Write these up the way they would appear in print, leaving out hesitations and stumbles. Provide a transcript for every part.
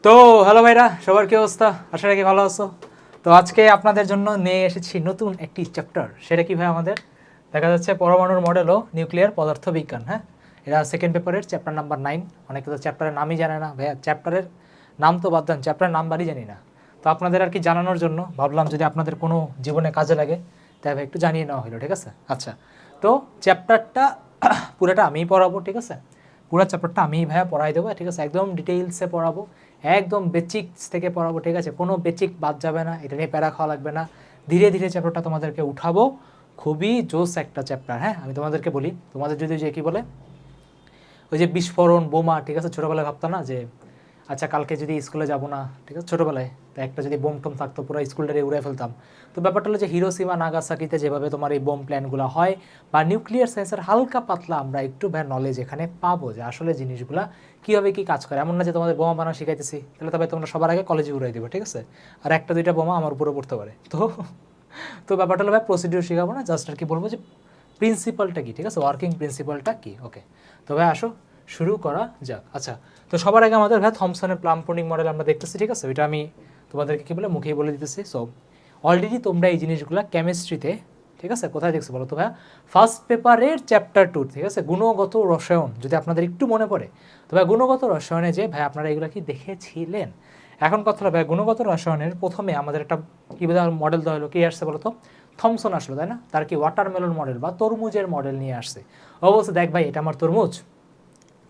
তো হ্যালো ভাইরা, সবার কি অবস্থা? আশা রাখি ভালো আছো। তো আজকে আপনাদের জন্য নিয়ে এসেছি নতুন একটি চ্যাপ্টার। সেটা কি ভাই? আমাদের দেখা যাচ্ছে পরমাণুর মডেল ও নিউক্লিয়ার পদার্থবিজ্ঞান। হ্যাঁ, এটা সেকেন্ড পেপারের চ্যাপ্টার নাম্বার 9। অনেকে তো চ্যাপ্টারের নামই জানে না ভাইয়া, চ্যাপ্টারের নাম তো বাদ দেন, চ্যাপ্টারের নাম্বারই জানি না। তো আপনাদের আর কি জানানোর জন্য ভাবলাম যদি আপনাদের কোনো জীবনে কাজে লাগে তাই ভাই একটু জানিয়ে নেওয়া হলো, ঠিক আছে? আচ্ছা, তো চ্যাপ্টারটা পুরোটা আমিই পড়াবো, ঠিক আছে? পুরো চ্যাপ্টারটা আমিই ভাইয়া পড়াই দেবো, ঠিক আছে? একদম ডিটেইলসে পড়াবো, একদম বেসিক্স থেকে পড়াবো, ঠিক আছে? কোনো বেসিক বাদ যাবে না, এটা নিয়ে প্যারা খাওয়া লাগবে না। ধীরে ধীরে চ্যাপ্টারটা তোমাদেরকে উঠাবো। খুবই জোস একটা চ্যাপ্টার। হ্যাঁ, আমি তোমাদেরকে বলি, তোমাদের যদি যে কী বলে ওই যে বিস্ফোরণ বোমা, ঠিক আছে? ছোটোবেলায় ভাবতাম না যে আচ্ছা কালকে যদি স্কুলে যাব না, ঠিক আছে? ছোটোবেলায় তো একটা যদি বোম টোম থাকতো পুরো স্কুলটারে উড়ে ফেলতাম। তো ব্যাপারটা হলো যে হিরোশিমা নাগাসাকিতে যেভাবে তোমার এই বোম প্ল্যানগুলো হয় বা নিউক্লিয়ার সায়েন্সের হালকা পাতলা আমরা একটু নলেজ এখানে পাবো যে আসলে জিনিসগুলা কীভাবে কী কাজ করে। এমন না যে তোমাদের বোমা বানানো শিখাইতেছি, তাহলে তবে তোমরা সবার আগে কলেজে উড়াই দেবো, ঠিক আছে? আর একটা দুইটা বোমা আমার উপরে পড়তে পারে। তো তো ব্যাপারটা হলো ভাই প্রসিডিউর শেখাবো না, জাস্ট আর কি বলবো যে প্রিন্সিপালটা কী, ঠিক আছে? ওয়ার্কিং প্রিন্সিপালটা কী। ওকে, তো ভাই আসো শুরু করা যাক। আচ্ছা, তো সবার আগে আমাদের ভাই থমসনের প্লাম্পনিক মডেল আমরা দেখতেছি, ঠিক আছে? ওইটা আমি তোমাদেরকে কী বলে মুখেই বলে দিতেছি। সো অলরেডি তোমরা এই জিনিসগুলো কেমিস্ট্রিতে, ঠিক আছে, কোথায় দেখছো বলো তো ভাইয়া? ফার্স্ট পেপারের চ্যাপ্টার 2, ঠিক আছে? গুণগত রসায়ন, যদি আপনাদের একটু মনে পড়ে তো ভাই গুণগত রসায়নে যে ভাই আপনারা এগুলো কি দেখেছিলেন? এখন কথা হলো ভাই গুণগত রসায়নের প্রথমে আমাদের একটা কী মডেল দেওয়া হলো, কে আসছে বলো তো? থমসন আসলো, তাই না? তার কি ওয়াটারমেলন মডেল বা তরমুজের মডেল নিয়ে আসছে। অবশ্যই দেখ ভাই, এটা আমার তরমুজ,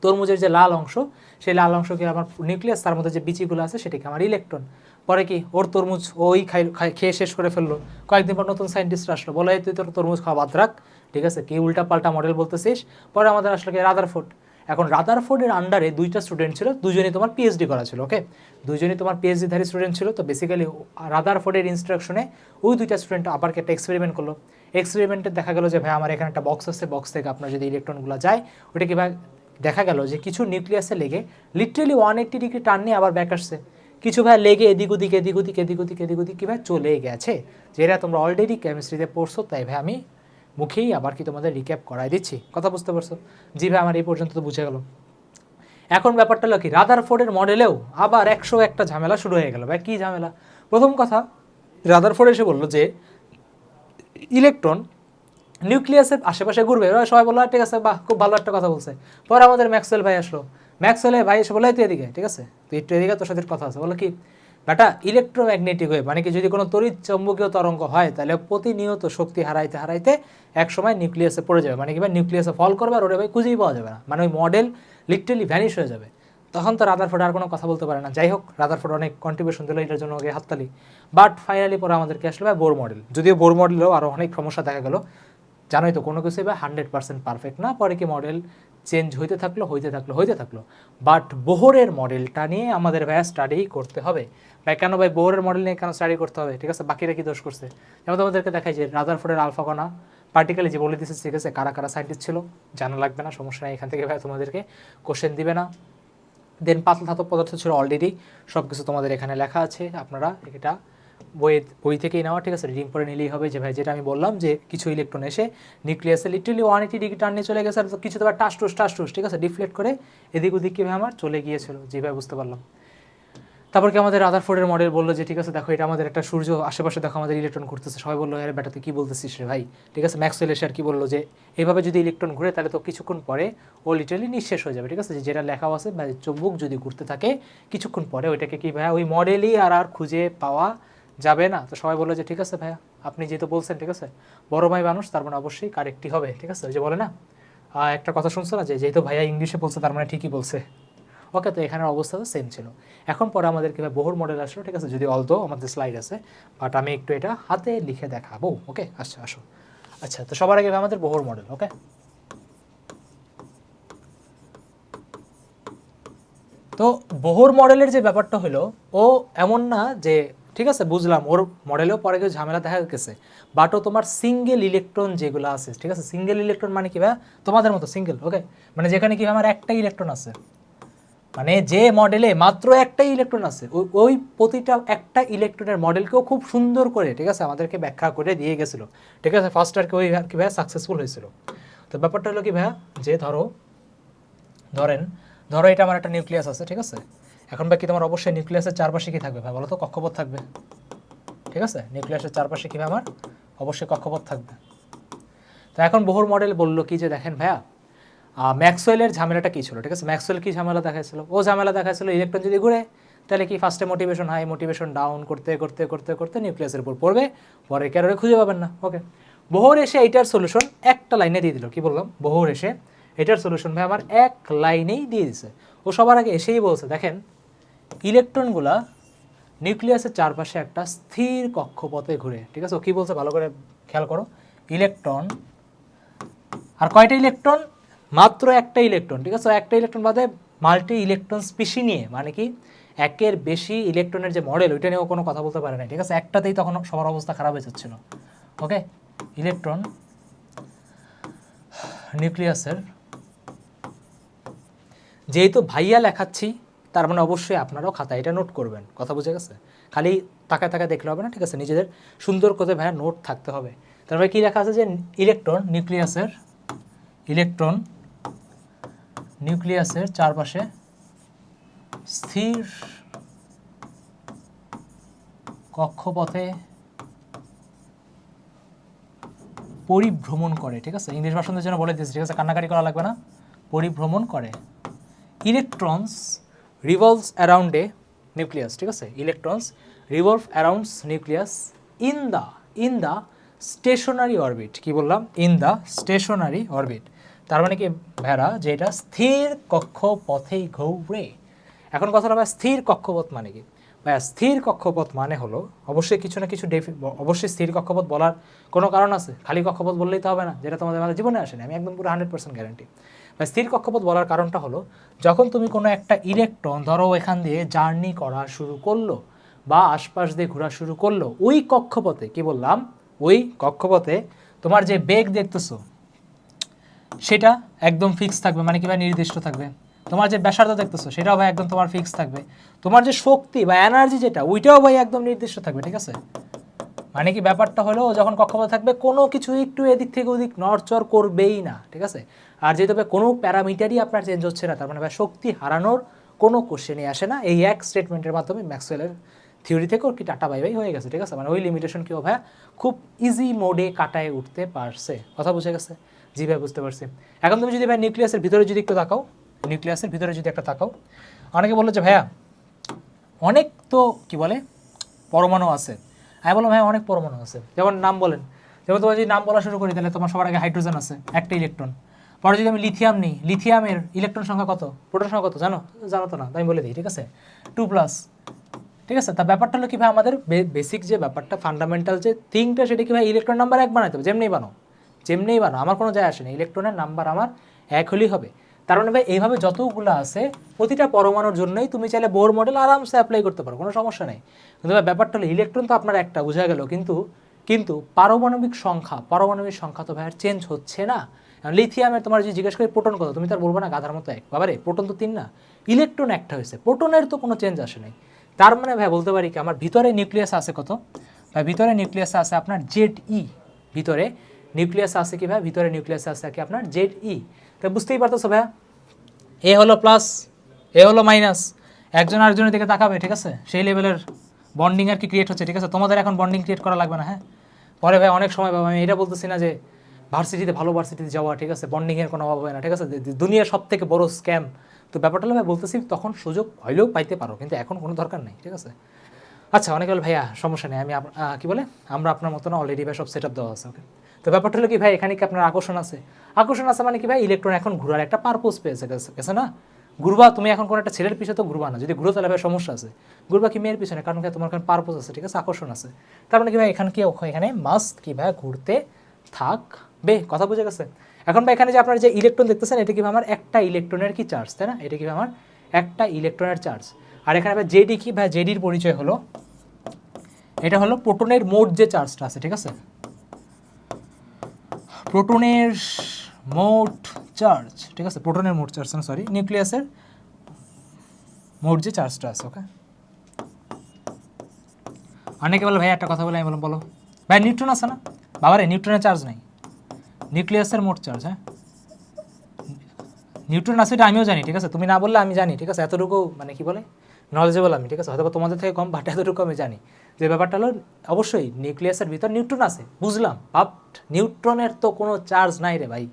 তরমুজের যে লাল অংশ, সেই লাল অংশকে আমার নিউক্লিয়াস, তার মধ্যে যে বিচিগুলো আছে সেটাকে আমার ইলেকট্রন। পরে কি ওর তরমুজ ওই খেয়ে শেষ করে ফেললো। কয়েকদিন পর নতুন সায়েন্টিস্ট আসলো, বলে তুই তোর তরমুজ খাওয়া বাদ রাখ, ঠিক আছে? কি উল্টা পাল্টা মডেল বলতেছিস। পরে আমাদের আসলে কি রাদারফোর্ড। এখন রাদারফোর্ডের আন্ডারে দুইটা স্টুডেন্ট ছিল, দুজনেই তোমার পিএইচডি করা ছিল। ওকে, দুজনেই তোমার পিএইচডিধারী স্টুডেন্ট ছিল। তো বেসিক্যালি রাদারফোর্ডের ইনস্ট্রাকশনে ওই দুইটা স্টুডেন্ট আবার একটা এক্সপেরিমেন্ট করলো। এক্সপেরিমেন্টে দেখা গেলো যে ভাই আমার এখানে একটা বক্স আছে, বক্স থেকে আপনার যদি ইলেকট্রনগুলো যায় ওটা কি ভাই দেখা গেল যে কিছু নিউক্লিয়াসে লেগে লিটারেলি 180 ডিগ্রি টার্ন নিয়ে আবার ব্যাক আসছে। কিছু ভাই লেগে এদিক ওদিক এদিক ওদিক এদিক ওদিক এদিক ওদিক কী ভাই চলে গেছে, যেটা তোমরা অলরেডি কেমিস্ট্রিতে পড়ছো। তাই ভাই আমি মুখেই আবার কি তোমাদের রিক্যাপ করাই দিচ্ছি। কথা বুঝতে পারছো? জি ভাই, আমার এই পর্যন্ত তো বুঝে গেল। এখন ব্যাপারটা হলো কি, রাদারফোর্ডের মডেলেও আবার 101টা ঝামেলা শুরু হয়ে গেল। ভাই কী ঝামেলা? প্রথম কথা, রাদারফোর্ড এসে বললো যে ইলেকট্রন নিউক্লিয়াসের আশেপাশে ঘুরবে। এবার সবাই বললো ঠিক আছে, বাহ, খুব ভালো একটা কথা বলছে। পরে আমাদের ম্যাক্সওয়েল ভাই আসলো, ম্যাক্সওয়েল ভাই এসে বলে তুই এদিকে, ঠিক আছে, তুই একটু এদিকে, তোর সাথে কথা আছে। বলো কি বেটা, ইলেকট্রোম্যাগনেটিক ওয়েভ মানে কি, যদি কোনো তড়িৎ চৌম্বকীয় তরঙ্গ হয় তাহলে প্রতিনিয়ত শক্তি হারাইতে হারাইতে এক সময় নিউক্লিয়াসে পড়ে যাবে, মানে কি ভাই নিউক্লিয়াসে ফল করবে আর ওটা ভাই খুঁজেই পাওয়া যাবে না, মানে ওই মডেল লিটারেলি ভ্যানিশ হয়ে যাবে। তখন তো রাদারফোর্ড আর কোনো কথা বলতে পারে না। যাই হোক, রাদারফোর্ড অনেক কন্ট্রিবিউশন দিল, এটার জন্য ওকে হাততালি। বাট ফাইনালি পরে আমাদেরকে আসলে ভাই বোর মডেল, যদিও বোর মডেলেও আরও অনেক সমস্যা দেখা গেল। জানোই তো কোনো কিছুই বা 100% পারফেক্ট না, পরে কি মডেল চেঞ্জ হইতে থাকলো। বাট বোহরের মডেলটা নিয়ে আমাদের ভাইয়া স্টাডি করতে হবে। ভাই কেন ভাই বোহরের মডেল নিয়ে কেন স্টাডি করতে হবে? ঠিক আছে, বাকিরা কি দোষ করছে? যেমন তোমাদেরকে দেখাই যে রাদারফোর্ডের আলফা কণা পার্টিকেলি যে বলে দিচ্ছে, ঠিক আছে, কারা কারা সায়েন্টিস্ট ছিল জানা লাগবে না, সমস্যা নেই। এখান থেকে ভাই তোমাদেরকে কোশ্চেন দিবে না। দেন পাতলা ধাতব পদার্থ ছিল অলরেডি সব কিছু তোমাদের এখানে লেখা আছে, আপনারা এটা বই থেকেই নেওয়া, ঠিক আছে? রিডিং করে নিলেই হবে। যে ভাই যেটা আমি বললাম যে কিছু ইলেকট্রন এসে নিউক্লিয়াসে লিটারেলি 180 ডিগ্রি টার্ন নিয়ে চলে গেছে, আর কিছু তো টাস টুস, ঠিক আছে, ডিফ্লেক্ট করে এদিক ওদিক কীভাবে আমার চলে গিয়েছিল। যেভাবে বুঝতে পারলাম। তারপর কি আমাদের রাদারফোর্ডের মডেল বললো যে ঠিক আছে দেখো, এটা আমাদের একটা সূর্য, আশেপাশে দেখো আমাদের ইলেকট্রন ঘুরতেছে। সবাই বললো আরে বেটা তুই কী বলতেছিস রে ভাই, ঠিক আছে? ম্যাক্সওয়েল এসে আর কি বললো যে এইভাবে যদি ইলেকট্রন ঘুরে তাহলে তো কিছুক্ষণ পরে ও লিটারালি নিঃশেষ হয়ে যাবে, ঠিক আছে? যেটা লেখাও আছে চুম্বক যদি ঘুরতে থাকে কিছুক্ষণ পরে ওইটাকে কি ভাইয়া ওই মডেলই আর খুঁজে পাওয়া যাবে না। তো সবাই বললো যে ঠিক আছে ভাইয়া, আপনি যেহেতু বলছেন, ঠিক আছে, বড় ভাই মানুষ, তার মানে অবশ্যই কারেক্টই হবে, ঠিক আছে? ওই যে বলে না একটা কথা শুনছো না, যে যেহেতু ভাইয়া ইংলিশে বলছে তার মানে ঠিকই বলছে। ওকে, তো এখানের অবস্থা তো সেম ছিল। এখন পরে আমাদের কীভাবে বহুর মডেল আসলো, ঠিক আছে, যদি অলদো আমাদের স্লাইড আছে, বাট আমি একটু এটা হাতে লিখে দেখাবো। ওকে, আচ্ছা আসো। আচ্ছা, তো সবার আগে আমাদের বহুর মডেল। ওকে, তো বহুর মডেলের যে ব্যাপারটা হলো, ও এমন না যে ঠিক আছে বুঝলাম ওর মডেলেও পরে কেউ ঝামেলা দেখা গেছে, বাট ও তোমার সিঙ্গেল ইলেকট্রন যেগুলো আছে, ঠিক আছে, সিঙ্গেল ইলেকট্রন মানে কি ভাই তোমাদের মতো সিঙ্গেল। ওকে, মানে যেখানে কি আমার একটা ইলেকট্রন আছে, মানে যে মডেলে মাত্র একটাই ইলেকট্রন আছে, ওই প্রতিটা একটা ইলেকট্রনের মডেলকেও খুব সুন্দর করে, ঠিক আছে, আমাদেরকে ব্যাখ্যা করে দিয়ে গেছিলো, ঠিক আছে? ফার্স্ট আর কি ওই কি ভাইয়া সাকসেসফুল হয়েছিল। তো ব্যাপারটা হলো কি ভাইয়া, যে ধরেন ধরো এটা আমার একটা নিউক্লিয়াস আছে, ঠিক আছে? এখন ভাই কি তোমার অবশ্যই নিউক্লিয়াসের চারপাশে কি থাকবে ভাই বলো তো? কক্ষপথ থাকবে, ঠিক আছে? নিউক্লিয়াসের চারপাশে কি আমার অবশ্যই কক্ষপথ থাকবে। তো এখন বোহর মডেল বললো কি যে দেখেন ভাইয়া ম্যাক্সওয়েলের ঝামেলাটা কী ছিল, ঠিক আছে? ম্যাক্সওয়েল কী ঝামেলা দেখাইছিল? ও ঝামেলা দেখাইছিল ইলেকট্রন যদি ঘুরে তাহলে কি ফার্স্টে মোটিভেশন হাই, মোটিভেশন ডাউন করতে করতে করতে করতে নিউক্লিয়াসের উপর পড়বে, পরে ক্যারোরে খুঁজে পাবেন না। ওকে, বোহর এসে এইটার সলিউশন একটা লাইনে দিয়ে দিল। কি বললাম? বোহর এসে এটার সলিউশন ভাই আমার এক লাইনেই দিয়ে দিছে। ও সবার আগে এসেই বলছে দেখেন ইলেকট্রনগুলা নিউক্লিয়াসের চারপাশে একটা স্থির কক্ষপথে ঘুরে, ঠিক আছে? ও কী বলছে ভালো করে খেয়াল করো, ইলেকট্রন আর কয়টা ইলেকট্রন? মাত্র একটা ইলেকট্রন, ঠিক আছে? একটা ইলেকট্রন বাদে মাল্টি ইলেকট্রন স্পিসি নিয়ে, মানে কি একের বেশি ইলেকট্রনের যে মডেল ওইটা নিয়েও কোনো কথা বলতে পারে না, ঠিক আছে? একটাতেই তখন সবার অবস্থা খারাপ হয়ে যাচ্ছিল। ওকে, ইলেকট্রন নিউক্লিয়াসের, যেহেতু ভাইয়া লেখাচ্ছি তার মানে অবশ্যই আপনারাও খাতা এটা নোট করবেন, কথা বুঝে গেছে? খালি তাকায় তাকায় দেখলে হবে না, ঠিক আছে? নিজেদের সুন্দর করে ভাইয়া নোট থাকতে হবে। তারপরে কী লেখা আছে যে ইলেকট্রন নিউক্লিয়াসের চারপাশে স্থির কক্ষপথে পরিভ্রমণ করে, ঠিক আছে? ইংলিশ ভাষণের জন্য বলে দিয়েছি, ঠিক আছে? কান্নাকাটি করা লাগবে না, পরিভ্রমণ করে। Electrons revolves around a nucleus, ঠিক আছে? Electrons revolve arounds nucleus in the stationary orbit. কি বললাম? In the stationary orbit. তার মানে কি ভেড়া যে এটা স্থির কক্ষপথেই ঘুরে। এখন কথাটা ভাই স্থির কক্ষপথ মানে কি? ভাই স্থির কক্ষপথ মানে হলো অবশ্যই কিছু না কিছু অবশ্যই স্থির কক্ষপথ বলার কোনো কারণ আছে, খালি কক্ষপথ বললেই তো হবে না, যেটা তোমাদের আমাদের জীবনে আসেনি, আমি একদম পুরো 100% গ্যারান্টি। ভাই স্থির কক্ষপথ বলার কারণটা হলো যখন তুমি কোনো একটা ইলেকট্রন ধরো এখান দিয়ে জার্নি করা শুরু করলো বা আশপাশ দিয়ে ঘোরা শুরু করলো, ওই কক্ষপথে, কি বললাম, ওই কক্ষপথে তোমার যে বেগ দেখতেছো সেটা একদম ফিক্স থাকবে, মানে কি ভাই নির্দিষ্ট থাকবে। তোমার যে ব্যাসার্ধ দেখতেছো সেটাও ভাই একদম তোমার ফিক্স থাকবে। তোমার যে শক্তি বা এনার্জি যেটা ওইটাও ভাই একদম নির্দিষ্ট থাকবে, ঠিক আছে? মানে কি ব্যাপারটা হলো যখন কক্ষপথে থাকবে কোনো কিছু একটু এদিক থেকে ওদিক নড়চড় করবেই না, ঠিক আছে? আর যেহেতু ভাই কোনো প্যারামিটারই আপনার চেঞ্জ হচ্ছে না, তার মানে ভাই শক্তি হারানোর কোনো কোশ্চেনই আসে না। এই এক স্টেটমেন্টের মাধ্যমে ম্যাক্সওয়েলের থিওরি থেকে ওর কি টাটা বাই বাই হয়ে গেছে, ঠিক আছে? মানে ওই লিমিটেশন কেউ ভাই খুব ইজি মোডে কাটায় উঠতে পারছে, কথা বুঝে গেছে? জি ভাই বুঝতে পারছি। এখন তুমি যদি ভাই নিউক্লিয়াসের ভিতরে যদি একটু তাকাও, নিউক্লিয়াসের ভিতরে যদি একটা তাকাও, অনেকে বললো যে ভাইয়া অনেক তো কি বলে পরমাণু আছে। আমি বললাম হ্যাঁ অনেক পরমাণু আছে, যেমন নাম বলেন, যেমন তোমার যদি নাম বলা শুরু করি তাহলে তোমার সবার আগে হাইড্রোজেন আছে একটা ইলেকট্রন। পরে যদি আমি লিথিয়াম নিই, লিথিয়ামের ইলেকট্রন সংখ্যা কত, প্রোটন সংখ্যা কত জানো? জানো তো না, আমি বলে দিই, ঠিক আছে? 2+, ঠিক আছে? তা ব্যাপারটা হলো কি ভাই আমাদের বেসিক যে ব্যাপারটা ফান্ডামেন্টাল যে থিংটা সেটা কি ভাই ইলেকট্রন নাম্বার এক বানাইতে হবে, যেমনিই বানো আমার কোনো যায় আসে না, ইলেকট্রনের নাম্বার আমার এক হলেই হবে। তার মানে ভাই এইভাবে যতগুলো আছে প্রতিটা পরমাণুর জন্যই তুমি চাইলে বোর মডেল আরামসে অ্যাপ্লাই করতে পারো, কোনো সমস্যা নেই। কিন্তু ভাই ব্যাপারটা হলো ইলেকট্রন তো আপনার একটা বোঝা গেল, কিন্তু পারমাণবিক সংখ্যা তো ভাই আর চেঞ্জ হচ্ছে না। লিথিয়ামের তোমার যদি জিজ্ঞেস করি প্রোটন কত, তুমি তার বলবো না গাধার মতো এক, বাবারে প্রোটন তো 3 না, ইলেকট্রন একটা হয়েছে, প্রোটনের তো কোনো চেঞ্জ আসে নাই। তার মানে ভাই বলতে পারি কি আমার ভিতরে নিউক্লিয়াস আছে কত ভাই? ভিতরে নিউক্লিয়াস আছে আপনার ZE, ভিতরে নিউক্লিয়াস আছে কি ভাই? ভিতরে নিউক্লিয়াস আছে কি আপনার ZE। তো বুঝতেই পারতেছো ভাইয়া, এ হলো প্লাস, এ হলো মাইনাস, একজন আরেকজনের দিকে তাকাবে, ঠিক আছে? সেই লেভেলের বন্ডিং আর কি ক্রিয়েট হচ্ছে, ঠিক আছে? তোমাদের এখন বন্ডিং ক্রিয়েট করা লাগবে না, হ্যাঁ? পরে ভাই অনেক সময় পাবো, আমি এটা বলতেছি না যে ভার্সিটিতে ভালো ভার্সিটিতে যাওয়া, ঠিক আছে? বন্ডিংয়ের কোনো অভাব হয় না, ঠিক আছে? দুনিয়ার সব থেকে বড় স্ক্যাম, তো ব্যাপারটা হলো ভাই বলতেছি তখন সুযোগ হইলেও পাইতে পারো, কিন্তু এখন কোনো দরকার নেই, ঠিক আছে? আচ্ছা অনেকে বলে ভাইয়া সমস্যা নেই, আমি কি বলে আমরা আপনার মতো না, অলরেডি ভাই সব সেট আপ দেওয়া আছে। ওকে, তো ব্যাপারটা হলো কি ভাই এখানে কি আপনার আকর্ষণ আছে? আকর্ষণ আছে মানে কি ভাই ইলেকট্রন এখন ঘুরার একটা পারপোজ পেয়েছে গেছে না? ঘুরবা তুমি এখন কোনো একটা ছেলের পিছনে তো ঘুরবা না, যদি ঘুরো তাহলে ভাই সমস্যা আছে। ঘুরবা কি মেয়ের পিছনে, কারণ তোমার এখানে পারপোজ আছে, ঠিক আছে? আকর্ষণ আছে, তার মানে কি ভাই এখানে কি এখানে মাস্ট কি ভাই ঘুরতে থাকবে, কথা বুঝে গেছে? এখন ভাই এখানে যে আপনার যে ইলেকট্রন দেখতেছেন এটা কি আমার একটা ইলেকট্রনের কি চার্জ, তাই না? এটা কি আমার একটা ইলেকট্রনের চার্জ। আর এখানে ভাই জেডি কি ভাই? জেডির পরিচয় হলো এটা হলো প্রোটনের মোট যে চার্জটা আছে, ঠিক আছে? প্রোটনের মোট চার্জ, ঠিক আছে? প্রোটনের মোট চার্জ না, সরি, নিউক্লিয়াসের মোট যে চার্জটা আছে। ওকে, অনেকে বলে ভাই একটা কথা বলে, আমি বললাম বলো ভাই নিউট্রন আছে না? বাবারে নিউট্রনের চার্জ নাই, নিউক্লিয়াসের মোট চার্জ, হ্যাঁ নিউট্রন আছে এটা আমিও জানি, ঠিক আছে? তুমি না বললে আমি জানি, ঠিক আছে? এতটুকু মানে কি বলে নলেজেবল আমি, ঠিক আছে, হয়তো তোমাদের থেকে কম, বাট এতটুকু আমি জানি যে ব্যাপারটা হলো অবশ্যই নিউক্লিয়াসের ভিতর নিউট্রন আছে, বুঝলাম, বাট নিউট্রনের তো কোনো চার্জ নাই রে ভাই,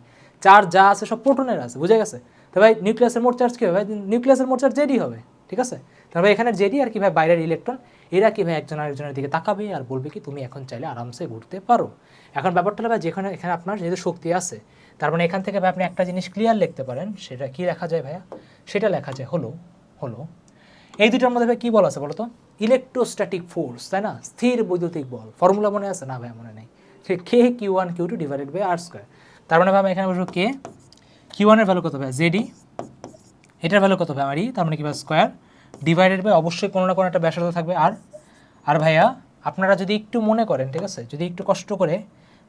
চার্জ যা আছে সব প্রোটনের আছে, বুঝে গেছে? তো ভাই নিউক্লিয়াসের মোট চার্জ কী হবে ভাই? নিউক্লিয়াসের মোট চার্জ জেডি হবে, ঠিক আছে? তারপরে এখানে জেডি আর কি ভাই বাইরের ইলেকট্রন, এরা কি ভাই একজন আরেকজনের দিকে তাকাবে আর বলবে কি তুমি এখন চাইলে আরামসে ঘুরতে পারো। এখন ব্যাপারটা হলো ভাই যেখানে এখানে আপনার যেহেতু শক্তি আছে, তার মানে এখান থেকে ভাই আপনি একটা জিনিস ক্লিয়ার লিখতে পারেন, সেটা কি লেখা যায় ভাইয়া? সেটা লেখা যায় হলো এই দুটোর মধ্যে ভাই কী বল আছে বলো তো? ইলেকট্রোস্ট্যাটিক ফোর্স, তাই না? স্থির বৈদ্যুতিক বল। ফর্মুলা মনে আছে না ভাই? মনে নেই। ঠিক k Q1 Q2 divided by r square. তার মানে ভাই আমি এখানে বসবো কে, Q1 এর ভ্যালু কত ভাই? জেডি, এটার ভ্যালু কত ভাই? আমার ই, তার মানে কি ভাই স্কোয়ার ডিভাইডেড বাই অবশ্যই কোনো না কোনো একটা ব্যাসার্ধ থাকবে আর ভাইয়া আপনারা যদি একটু মনে করেন, ঠিক আছে, যদি একটু কষ্ট করে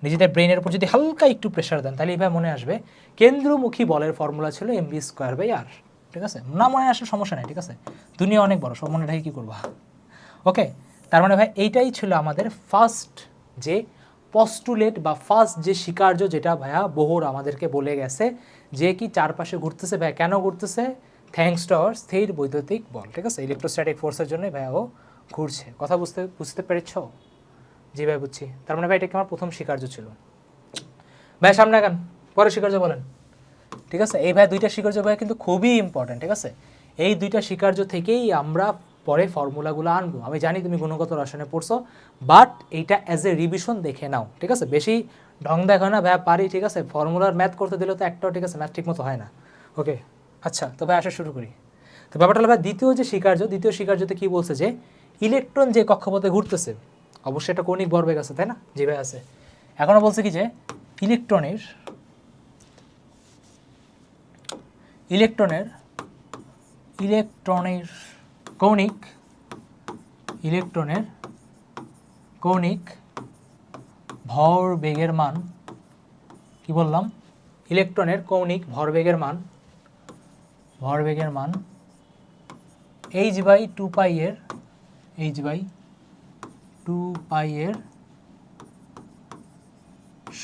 নিজেদের ব্রেনের উপর যদি হালকা একটু প্রেশার দেন, তাহলে এইভাবে মনে আসবে কেন্দ্রমুখী বলের ফর্মুলা ছিল mv স্কোয়ার বাই আর, ঠিক আছে? না মনে আসার সমস্যা নেই, ঠিক আছে, দুনিয়া অনেক বড়, সব মনে রাখি কী করবা, ওকে? তার মানে ভাই এইটাই ছিল আমাদের ফার্স্ট যে পস্টুলেট বা ফার্স্ট যে স্বীকার্য, যেটা ভাইয়া বোহর আমাদেরকে বলে গেছে যে কি চারপাশে ঘুরতেছে। ভাইয়া কেন ঘুরতেছে? থ্যাঙ্কস টু আওয়ার স্থির বৈদ্যুতিক বল, ঠিক আছে, ইলেকট্রোস্ট্যাটিক ফোর্সের জন্যই ভাইয়া ও ঘুরছে। কথা বুঝতে পেরেছ? জি ভাই বুঝছি। তার মানে ভাই এটা কি আমার প্রথম স্বীকার্য ছিল। ভাই সামনে আগান, পরে স্বীকার্য বলেন, ঠিক আছে? এই ভাই দুইটা স্বীকার্য ভাই কিন্তু খুবই ইম্পর্ট্যান্ট, ঠিক আছে? এই দুইটা স্বীকার্য থেকেই আমরা পরে ফর্মুলাগুলো আনবো। আমি জানি তুমি গুণগত রসায়নে পড়ছো, বাট এইটা অ্যাজ এ রিভিশন দেখে নাও, ঠিক আছে? বেশি ঢং দেখো না ভাই, পারি, ঠিক আছে? ফর্মুলার ম্যাথ করতে দিলে তো একটাও, ঠিক আছে, ম্যাথ ঠিক মতো হয় না, ওকে? আচ্ছা, তো ভাই আসা শুরু করি। তো ব্যাপারটা হলো ভাই দ্বিতীয় স্বীকার্যতে কী বলছে যে ইলেকট্রন যে কক্ষপথে ঘুরতেছে, অবশ্যই এটা কৌণিক ভরবেগ আছে, তাই না? জি ভাই আছে। এখনও বলছে কি যে ইলেকট্রনের কৌণিক ভরবেগের মান, কি বললাম? ইলেকট্রনের কৌণিক ভরবেগের মান h/2π এর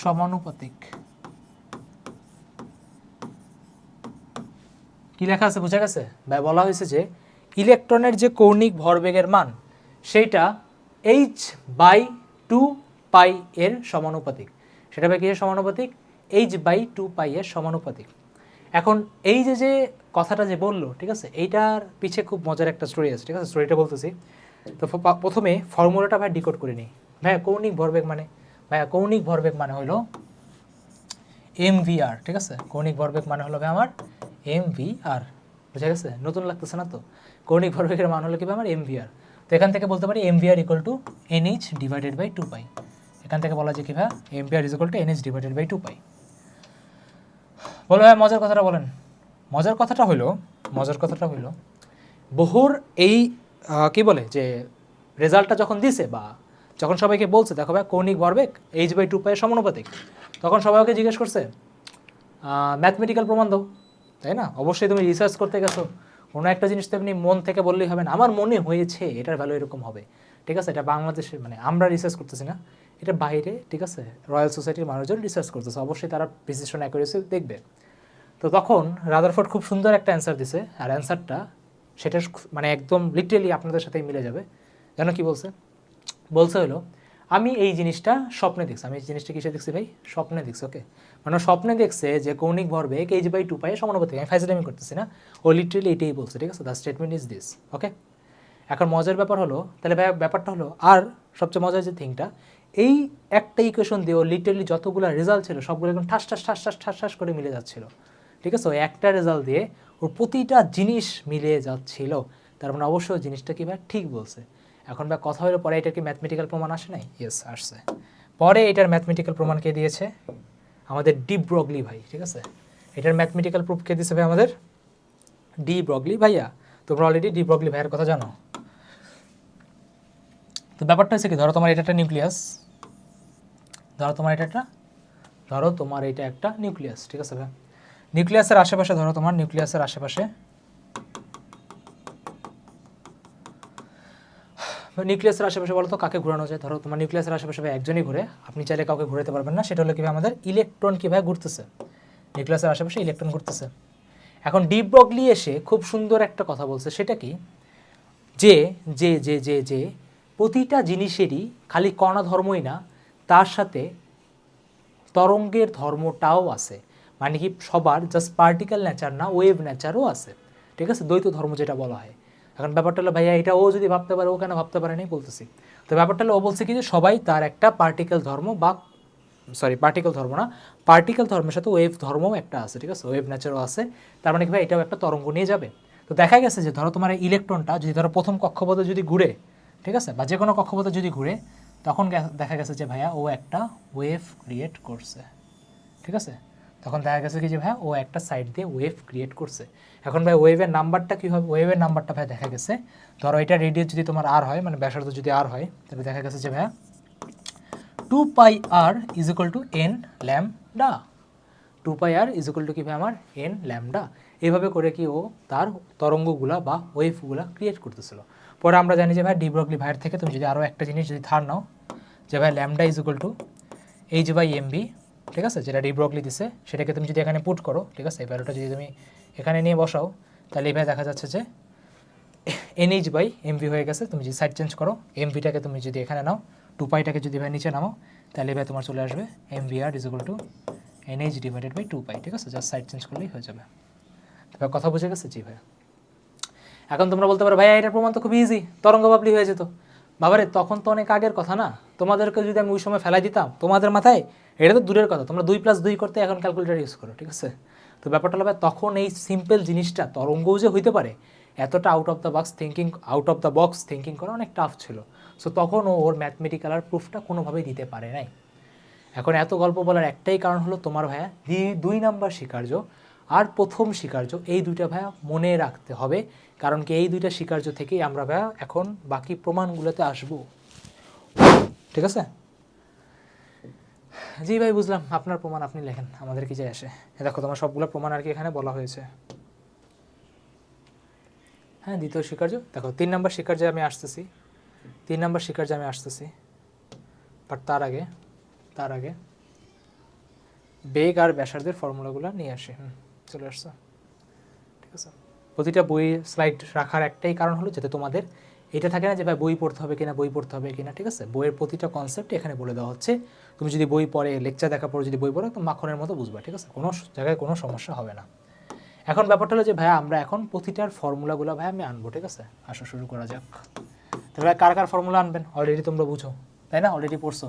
সমানুপাতিক। কি লেখা আছে বুঝা গেছে ভাই? বলা হয়েছে যে ইলেকট্রনের যে কৌণিক ভরবেগের মান সেইটা h/2π এর সমানুপাতিক। সেটা ভাই কিসের সমানুপাতিক? h/2π এর সমানুপাতিক। এখন এই যে কথাটা যে বললো, ঠিক আছে, এইটার পিছে খুব মজার একটা স্টোরি আছে, ঠিক আছে? স্টোরিটা বলতেছি। তো প্রথমে ফর্মুলাটা ভাই ডিকোড করে নিই। ভাইয়া কৌণিক ভরবেগ মানে হলো mvr, ঠিক আছে? কৌণিক ভরবেগ মানে হলো ভাই আমার mvr, বুঝা গেছে? নতুন লাগতেছে না তো? কৌণিক ভরবেগের মান হলো কি ভাই আমার mvr। তো এখান থেকে বলতে পারি mvr = nh/2π। এখান থেকে বলা যায় কি ভাই? mvr = nh/2π। বলো ভাই মজার কথাটা বলেন। মজার কথাটা হইলো বোহর এই কি বলে যে রেজাল্টটা যখন দিছে বা যখন সবাইকে বলছে দেখো ভাই কৌণিক ভরবেগ h/2π এর সমানুপাতিক, তখন সবাই ওকে জিজ্ঞেস করছে ম্যাথমেটিক্যাল প্রমাণ দাও, তাই না? অবশ্যই তুমি রিসার্চ করতে গেছো, কোনো একটা জিনিস তো এমনি মন থেকে বললেই হবে না, আমার মনে হয়েছে এটার ভ্যালু এরকম হবে, ঠিক আছে? এটা বাংলাদেশে মানে আমরা রিসার্চ করতেছি না, এটা বাইরে, ঠিক আছে, রয়্যাল সোসাইটির মানুষজন রিসার্চ করতেছে, অবশ্যই তারা প্রিসিশন অ্যাকুরেসি দেখবে। তো তখন রাদারফোর্ড খুব সুন্দর একটা অ্যান্সার দিছে, আর অ্যান্সারটা সেটা মানে একদম লিটারেলি আপনাদের সাথেই মিলে যাবে। জানো কি বলছে হলো আমি এই জিনিসটা স্বপ্নে দেখছি। আমি এই জিনিসটা কিসে দেখছি ভাই? স্বপ্নে দেখছি, ওকে? মানে স্বপ্নে দেখছে যে কৌণিক ভরবেগ h/2π এর সমানুপাতিক। আমি ফাইজলামি করতেছি না, ও লিটারেলি এটাই বলছে, ঠিক আছে? দ্য স্টেটমেন্ট ইজ দিস, ওকে? এখন মজার ব্যাপার হলো, তাহলে ভাই ব্যাপারটা হলো, আর সবচেয়ে মজার যে থিংটা, এই একটা ইকুয়েশন দিয়ে ও লিটারেলি যতগুলো রেজাল্ট ছিল সবগুলো একদম ঠাস করে মিলে যাচ্ছিল, ঠিক আছে? ওই একটা রেজাল্ট দিয়ে ওর প্রতিটা জিনিস মিলে যাচ্ছিল, তার মানে অবশ্যই জিনিসটা কি ভাই ঠিক বলছে। এখন ভাই কথা হলো পরে এটার কি ম্যাথমেটিক্যাল প্রমাণ আসে নাই? ইয়েস আসছে। পরে এটার ম্যাথমেটিক্যাল প্রমাণ কে দিয়েছে? আমাদের ডি ব্রগলি ভাই, ঠিক আছে? এটার ম্যাথমেটিক্যাল প্রুফ কে দিয়েছে ভাই? আমাদের ডি ব্রগলি ভাইয়া। তোমরা অলরেডি ডি ব্রগলি ভাইয়ের কথা জানো। তো ব্যাপারটা হচ্ছে কি, ধরো তোমার এটা একটা নিউক্লিয়াস, ধরো তোমার এটা একটা নিউক্লিয়াস, ঠিক আছে ভাই? নিউক্লিয়াসের আশেপাশে ধরো তোমার নিউক্লিয়াসের আশেপাশে বলো তো কাকে ঘোরানো যায়? ধরো তোমার নিউক্লিয়াসের আশেপাশে ভাই একজনই ঘুরে, আপনি চাইলে কাউকে ঘুরাতে পারবেন না। সেটা হলো কীভাবে? আমাদের ইলেকট্রন কীভাবে ঘুরতেছে, নিউক্লিয়াসের আশেপাশে ইলেকট্রন ঘুরতেছে। এখন ডি ব্রগলি এসে খুব সুন্দর একটা কথা বলছে, সেটা কি? যে যে যে যে যে প্রতিটা জিনিসেরই খালি কণা ধর্মই না, তার সাথে তরঙ্গের ধর্মটাও আছে। মানে কি সবার জাস্ট পার্টিকেল নেচার না, ওয়েভ নেচারও আছে, ঠিক আছে, দ্বৈত ধর্ম যেটা বলা হয়। এখন ব্যাপারটা হলো ভাইয়া এটা ও যদি ভাবতে পারে, ও কেন ভাবতে পারে নাই বলতেছি। তো ব্যাপারটা হলো ও বলছে কি যে সবাই তার একটা পার্টিকেল ধর্ম বা পার্টিকেল ধর্ম না, পার্টিকেল ধর্মের সাথে ওয়েভ ধর্মও একটা আছে, ঠিক আছে, ওয়েভ নেচারও আছে। তার মানে কি ভাই এটাও একটা তরঙ্গ নিয়ে যাবে। তো দেখা গেছে যে ধরো তোমার ইলেকট্রনটা যদি ধরো প্রথম কক্ষপথে যদি ঘুরে, ঠিক আছে, বা যে কোনো কক্ষপথে যদি ঘুরে, তখন দেখা গেছে যে ভাইয়া ও একটা ওয়েভ ক্রিয়েট করছে, ঠিক আছে। তখন দেখা গেছে কি যে ভাই ও একটা সাইড দিয়ে ওয়েভ ক্রিয়েট করছে। এখন ভাই ওয়েভের নাম্বারটা কী হবে, ওয়েভের নাম্বারটা ভাই দেখা গেছে ধরো এটা রেডিয়াস যদি তোমার আর হয়, মানে ব্যাসার্ধ যদি আর হয়, তাহলে দেখা গেছে যে ভাইয়া 2πr is equal two n lambda. 2πr is equal two কি ভাই আমার n ল্যামডা। এইভাবে করে কি ও তার তরঙ্গগুলা বা ওয়েভগুলা ক্রিয়েট করতেছিল। পরে আমরা জানি যে ভাই ডি ব্রগলি ভাইয়ের থেকে তুমি যদি আরও একটা জিনিস যদি ধার নাও যে ভাই lambda is equal two h/mv, ঠিক আছে, যেটা ডি ব্রগলি দিছে সেটাকে তুমি যদি এখানে পুট করো, ঠিক আছে, এই ভ্যালুটা যদি তুমি এখানে নিয়ে বসাও, তাহলে এইভাবে দেখা যাচ্ছে যে nh/mv হয়ে গেছে। তুমি যদি সাইড চেঞ্জ করো, mvটাকে তুমি যদি এখানে নাও, 2πটাকে যদি ভাই নিচে নামো, তাহলে ভাই তোমার চলে আসবে mvr is equal two nh/2π, ঠিক আছে, জাস্ট সাইড চেঞ্জ করলেই হয়ে যাবে। তবে কথা বুঝে গেছে? জি ভাই। এখন তোমরা বলতে পারো ভাইয়া এটার প্রমাণ তো খুব ইজি, তরঙ্গ বাবলি হয়ে যেত। বাবারে তখন তো অনেক আগের কথা না, তোমাদেরকে যদি আমি ওই সময় ফেলাই দিতাম তোমাদের মাথায়, এটা তো দূরের কথা, তোমরা 2+2 করতে এখন ক্যালকুলেটার ইউজ করো, ঠিক আছে। তো ব্যাপারটা হলো তখন এই সিম্পল জিনিসটা তরঙ্গও যে হইতে পারে, এতটা out of the box thinking করা অনেক টাফ ছিল। সো তখন ওর ম্যাথমেটিক্যাল আর প্রুফটা কোনোভাবেই দিতে পারে নাই। এখন এত গল্প বলার একটাই কারণ হলো তোমার ভাইয়া 2 নাম্বার স্বীকার্য আর প্রথম স্বীকার্য, এই দুইটা ভাইয়া মনে রাখতে হবে। কারণ কি এই দুইটা স্বীকার্য থেকেই আমরা ভাইয়া এখন বাকি প্রমাণগুলোতে আসব, ঠিক আছে। জি ভাই বুঝলাম, আপনার প্রমাণ আপনি লেখেন, আমাদের কি যায় আসে। দেখো তোমার সবগুলো প্রমাণ আর কি এখানে বলা হয়েছে। হ্যাঁ, দ্বিতীয় স্বীকার্য দেখো, 3 নাম্বার স্বীকার্যে আমি আসতেছি, 3 নাম্বার স্বীকার্যে আমি আসতেছি। বাট তার আগে বেগ আর ব্যাসার্ধের ফর্মুলাগুলো নিয়ে আসি। চলে আসছে, ঠিক আছে। প্রতিটা বই স্লাইড রাখার একটাই কারণ হলো যাতে তোমাদের এটা থাকে না যে ভাই বই পড়তে হবে কিনা, ঠিক আছে। বইয়ের প্রতিটা কনসেপ্ট এখানে বলে দেওয়া হচ্ছে। তুমি যদি বই পড়ে, লেকচার দেখার পর যদি বই পড়ো, তো মাখনের মতো বুঝবা, ঠিক আছে, কোনো জায়গায় কোনো সমস্যা হবে না। এখন ব্যাপারটা হলো যে ভাই আমরা এখন প্রতিটার ফর্মুলাগুলো ভাই আমি আনবো, ঠিক আছে। আসো শুরু করা যাক। তাহলে ভাই কার ফর্মুলা আনবেন অলরেডি তোমরা বুঝো, তাই না, অলরেডি পড়ছো।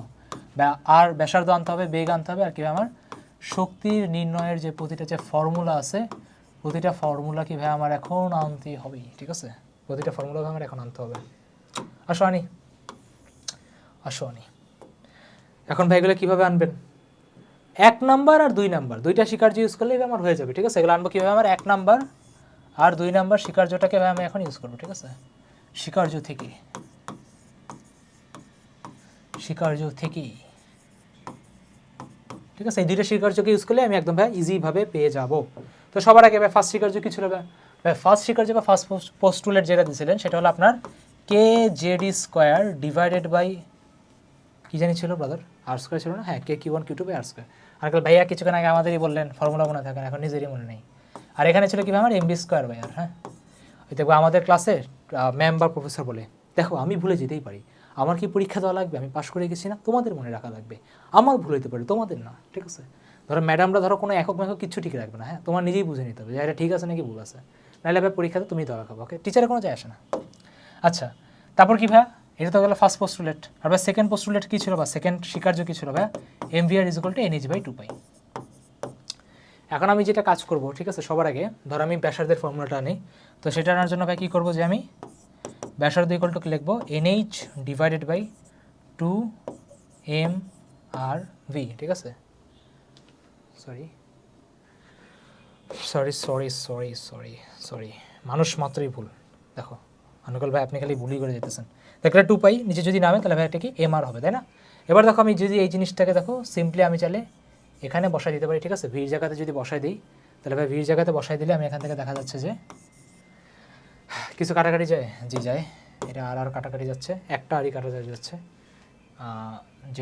আর ব্যাসার্ধ আনতে হবে, বেগ আনতে হবে, আর কি আমার শক্তির নির্ণয়ের যে প্রতিটা যে ফর্মুলা আছে, প্রতিটা ফর্মুলা কি ভাই আমার এখন আনতে হবে, ঠিক আছে। প্রতিটা ফর্মুলা আমার এখন আনতে হবে। আসো আনি। এখন ভাই এগুলো কীভাবে আনবেন? 1 নাম্বার আর 2 নাম্বার দুইটা স্বীকার্য ইউজ করলেই আমার হয়ে যাবে, ঠিক আছে। এগুলো আনবো কীভাবে? আমার 1 নাম্বার আর 2 নাম্বার স্বীকার্যটাকে ভাই আমি এখন ইউজ করবো, ঠিক আছে। স্বীকার্য থেকে ঠিক আছে, এই দুইটা স্বীকার্যকে ইউজ করলে আমি একদম ভাই ইজিভাবে পেয়ে যাব। তো সবার আগে ভাই ফার্স্ট স্বীকার্য কী ছিল ভাই? ফার্স্ট স্বীকার্য বা ফার্স্ট পোস্টুলেট যেটা দিয়েছিলেন সেটা হলো আপনার kz² ডিভাইডেড বাই কী জানি ছিল ব্রাদার, r² ছিল না? হ্যাঁ, k(q1q2/r²). আর ভাইয়া কিছুক্ষণ আগে আমাদেরই বললেন ফর্মুলা মনে থাকেন, এখন নিজেরই মনে নেই। আর এখানে ছিল কি ভাই আমার mv²/r। হ্যাঁ, ওই দেখবো আমাদের ক্লাসে ম্যাম বা প্রফেসর বলে, দেখো আমি ভুলে যেতেই পারি, আমার কি পরীক্ষা দেওয়া লাগবে, আমি পাশ করে গেছি না, তোমাদের মনে রাখা লাগবে, আমার ভুল হতে পারে তোমাদের না, ঠিক আছে। ধরো ম্যাডামরা ধরো কোনো একক কিছু ঠিক রাখবে না, হ্যাঁ, তোমার নিজেই বুঝে নিতে হবে যে এটা ঠিক আছে নাকি ভুল আছে, নাহলে ভাই পরীক্ষাতে তুমি ধরা খাবো, ওকে, টিচারের কোনো যায় আসে না। আচ্ছা, তারপর কি ভাই, এটা তো গেলো ফার্স্ট পোস্টুলেট। আর ভাই সেকেন্ড পোস্টুলেট কী ছিল বা সেকেন্ড স্বীকার্য কী ছিল ভাই? mvr = nh/2π। এখন আমি যেটা কাজ করব, ঠিক আছে, সবার আগে ধর আমি ব্যাসার্ধের ফর্মুলাটা আনি। তো সেটা আনার জন্য ভাই কী করবো, যে আমি ব্যাসার্ধ = লিখবো nh/2m/v, ঠিক আছে। সরি, মানুষ মাত্রই ভুল। দেখো অনুকল ভাই আপনি খালি ভুলই করে যেতেছেন। দেখলে 2π নিচে যদি নামে তাহলে ভাই এটা কি mr হবে, তাই না? এবার দেখো আমি যদি এই জিনিসটাকে দেখো সিম্পলি আমি চাইলে এখানে বসাই দিতে পারি, ঠিক আছে। ভির জায়গাতে যদি বসাই দিই, তাহলে ভাই ভির জায়গাতে বসাই দিলে আমি এখান থেকে দেখা যাচ্ছে যে কিছু কাটাকাটি যায়, জি যায়, এটা আর কাটাকাটি যাচ্ছে, একটা আরই কাটা যাচ্ছে, z²।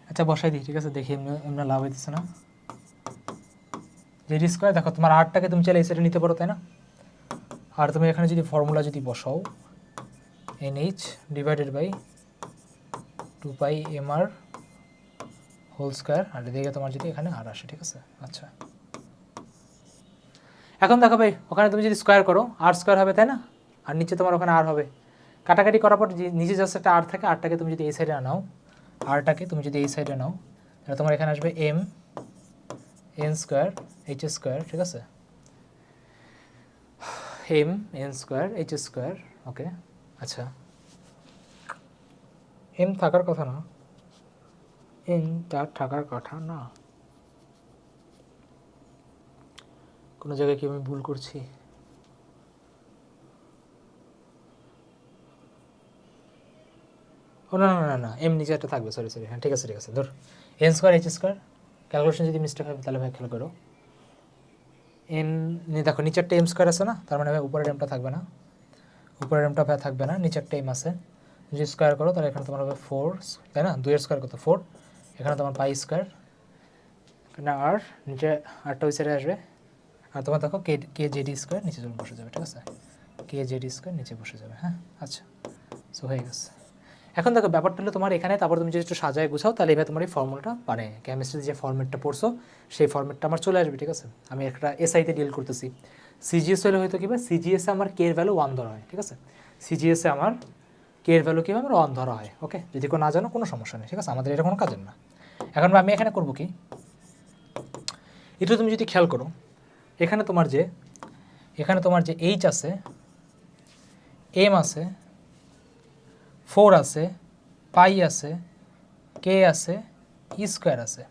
আচ্ছা বসাই দিই, ঠিক আছে, দেখি এমনি লাভ হইতেছে না। z² দেখো তোমার আরটাকে তুমি চাইলে এই সাইডে নিতে পারো, তাই না? আর তুমি এখানে যদি ফর্মুলা যদি বসাও NH divided by 2 pi mr whole square, আর এদিকে তোমার যদি এখানে আর আসে, ঠিক আছে। আচ্ছা, এখন দেখো ভাই, ওখানে তুমি যদি স্কোয়ার করো আর স্কোয়ার হবে, তাই না? আর নিচে তোমার ওখানে আর হবে, কাটাকাটি করার পর নিচে জাস্ট একটা আর থাকে, আরটাকে তুমি যদি এই সাইডে নাও, আরটাকে তুমি যদি এই সাইডে নাও, তাহলে তোমার এখানে আসবে m n square h square, ঠিক আছে, m n square h square. Okay, আচ্ছা, m থাকার কথা না, n তার থাকার কথা না, কোনো জায়গায় কি আমি ভুল করছি? ও না না না না, এম নিচে একটা থাকবে, সরি সরি, হ্যাঁ ঠিক আছে ঠিক আছে, ধর N square H square, calculation যদি মিস্টেক হবে তাহলে ভাই খেয়াল করো, এন দেখো নিচে একটা এম স্কোয়ার আছে না, তার মানে ভাই উপরের এমটা থাকবে না, উপরের এমটা ভাই থাকবে না, নিচে একটা এম আছে, যদি স্কোয়ার করো তাহলে এখানে তোমার হবে 4, তাই না, 2 এর স্কোয়ার কত 4, এখানে তোমার পাই স্কোয়ার, এখানে আর নিচে আরটা ওই সাইডে আসবে, আর তোমার দেখো কে জেডি স্কোয়ার নিচে চলে বসে যাবে, ঠিক আছে, কে জেডি স্কোয়ার নিচে বসে যাবে। হ্যাঁ আচ্ছা, সো হয়ে গেছে। এখন দেখো ব্যাপারটা হলো তোমার এখানে, তারপর তুমি যদি একটু সাজায় গুছাও তাহলে এবার তোমার এই ফর্মুলাটা মানে কেমিস্ট্রিতে যে ফর্মেটটা পড়ছো সেই ফর্মেটটা আমার চলে আসবে, ঠিক আছে। আমি একটা এসআইতে ডিল করতেছি, সিজিএস হলে হয়তো কী বা সিজিএসে আমার কে এর ভ্যালু 1 ধরা হয়, ঠিক আছে, সিজিএসে আমার কে এর ভ্যালু কীভাবে আমার 1 ধরা হয়। ওকে, যদি কেউ না জানো কোনো সমস্যা নেই, ঠিক আছে, আমাদের এটা কোনো কাজের না। এখন আমি এখানে করবো কি, এটা তুমি যদি খেয়াল করো, এখানে তোমার যে এইচ আছে, এম আছে, 4 আছে, পাই আছে, কে আছে, ই স্কোয়ার আছে,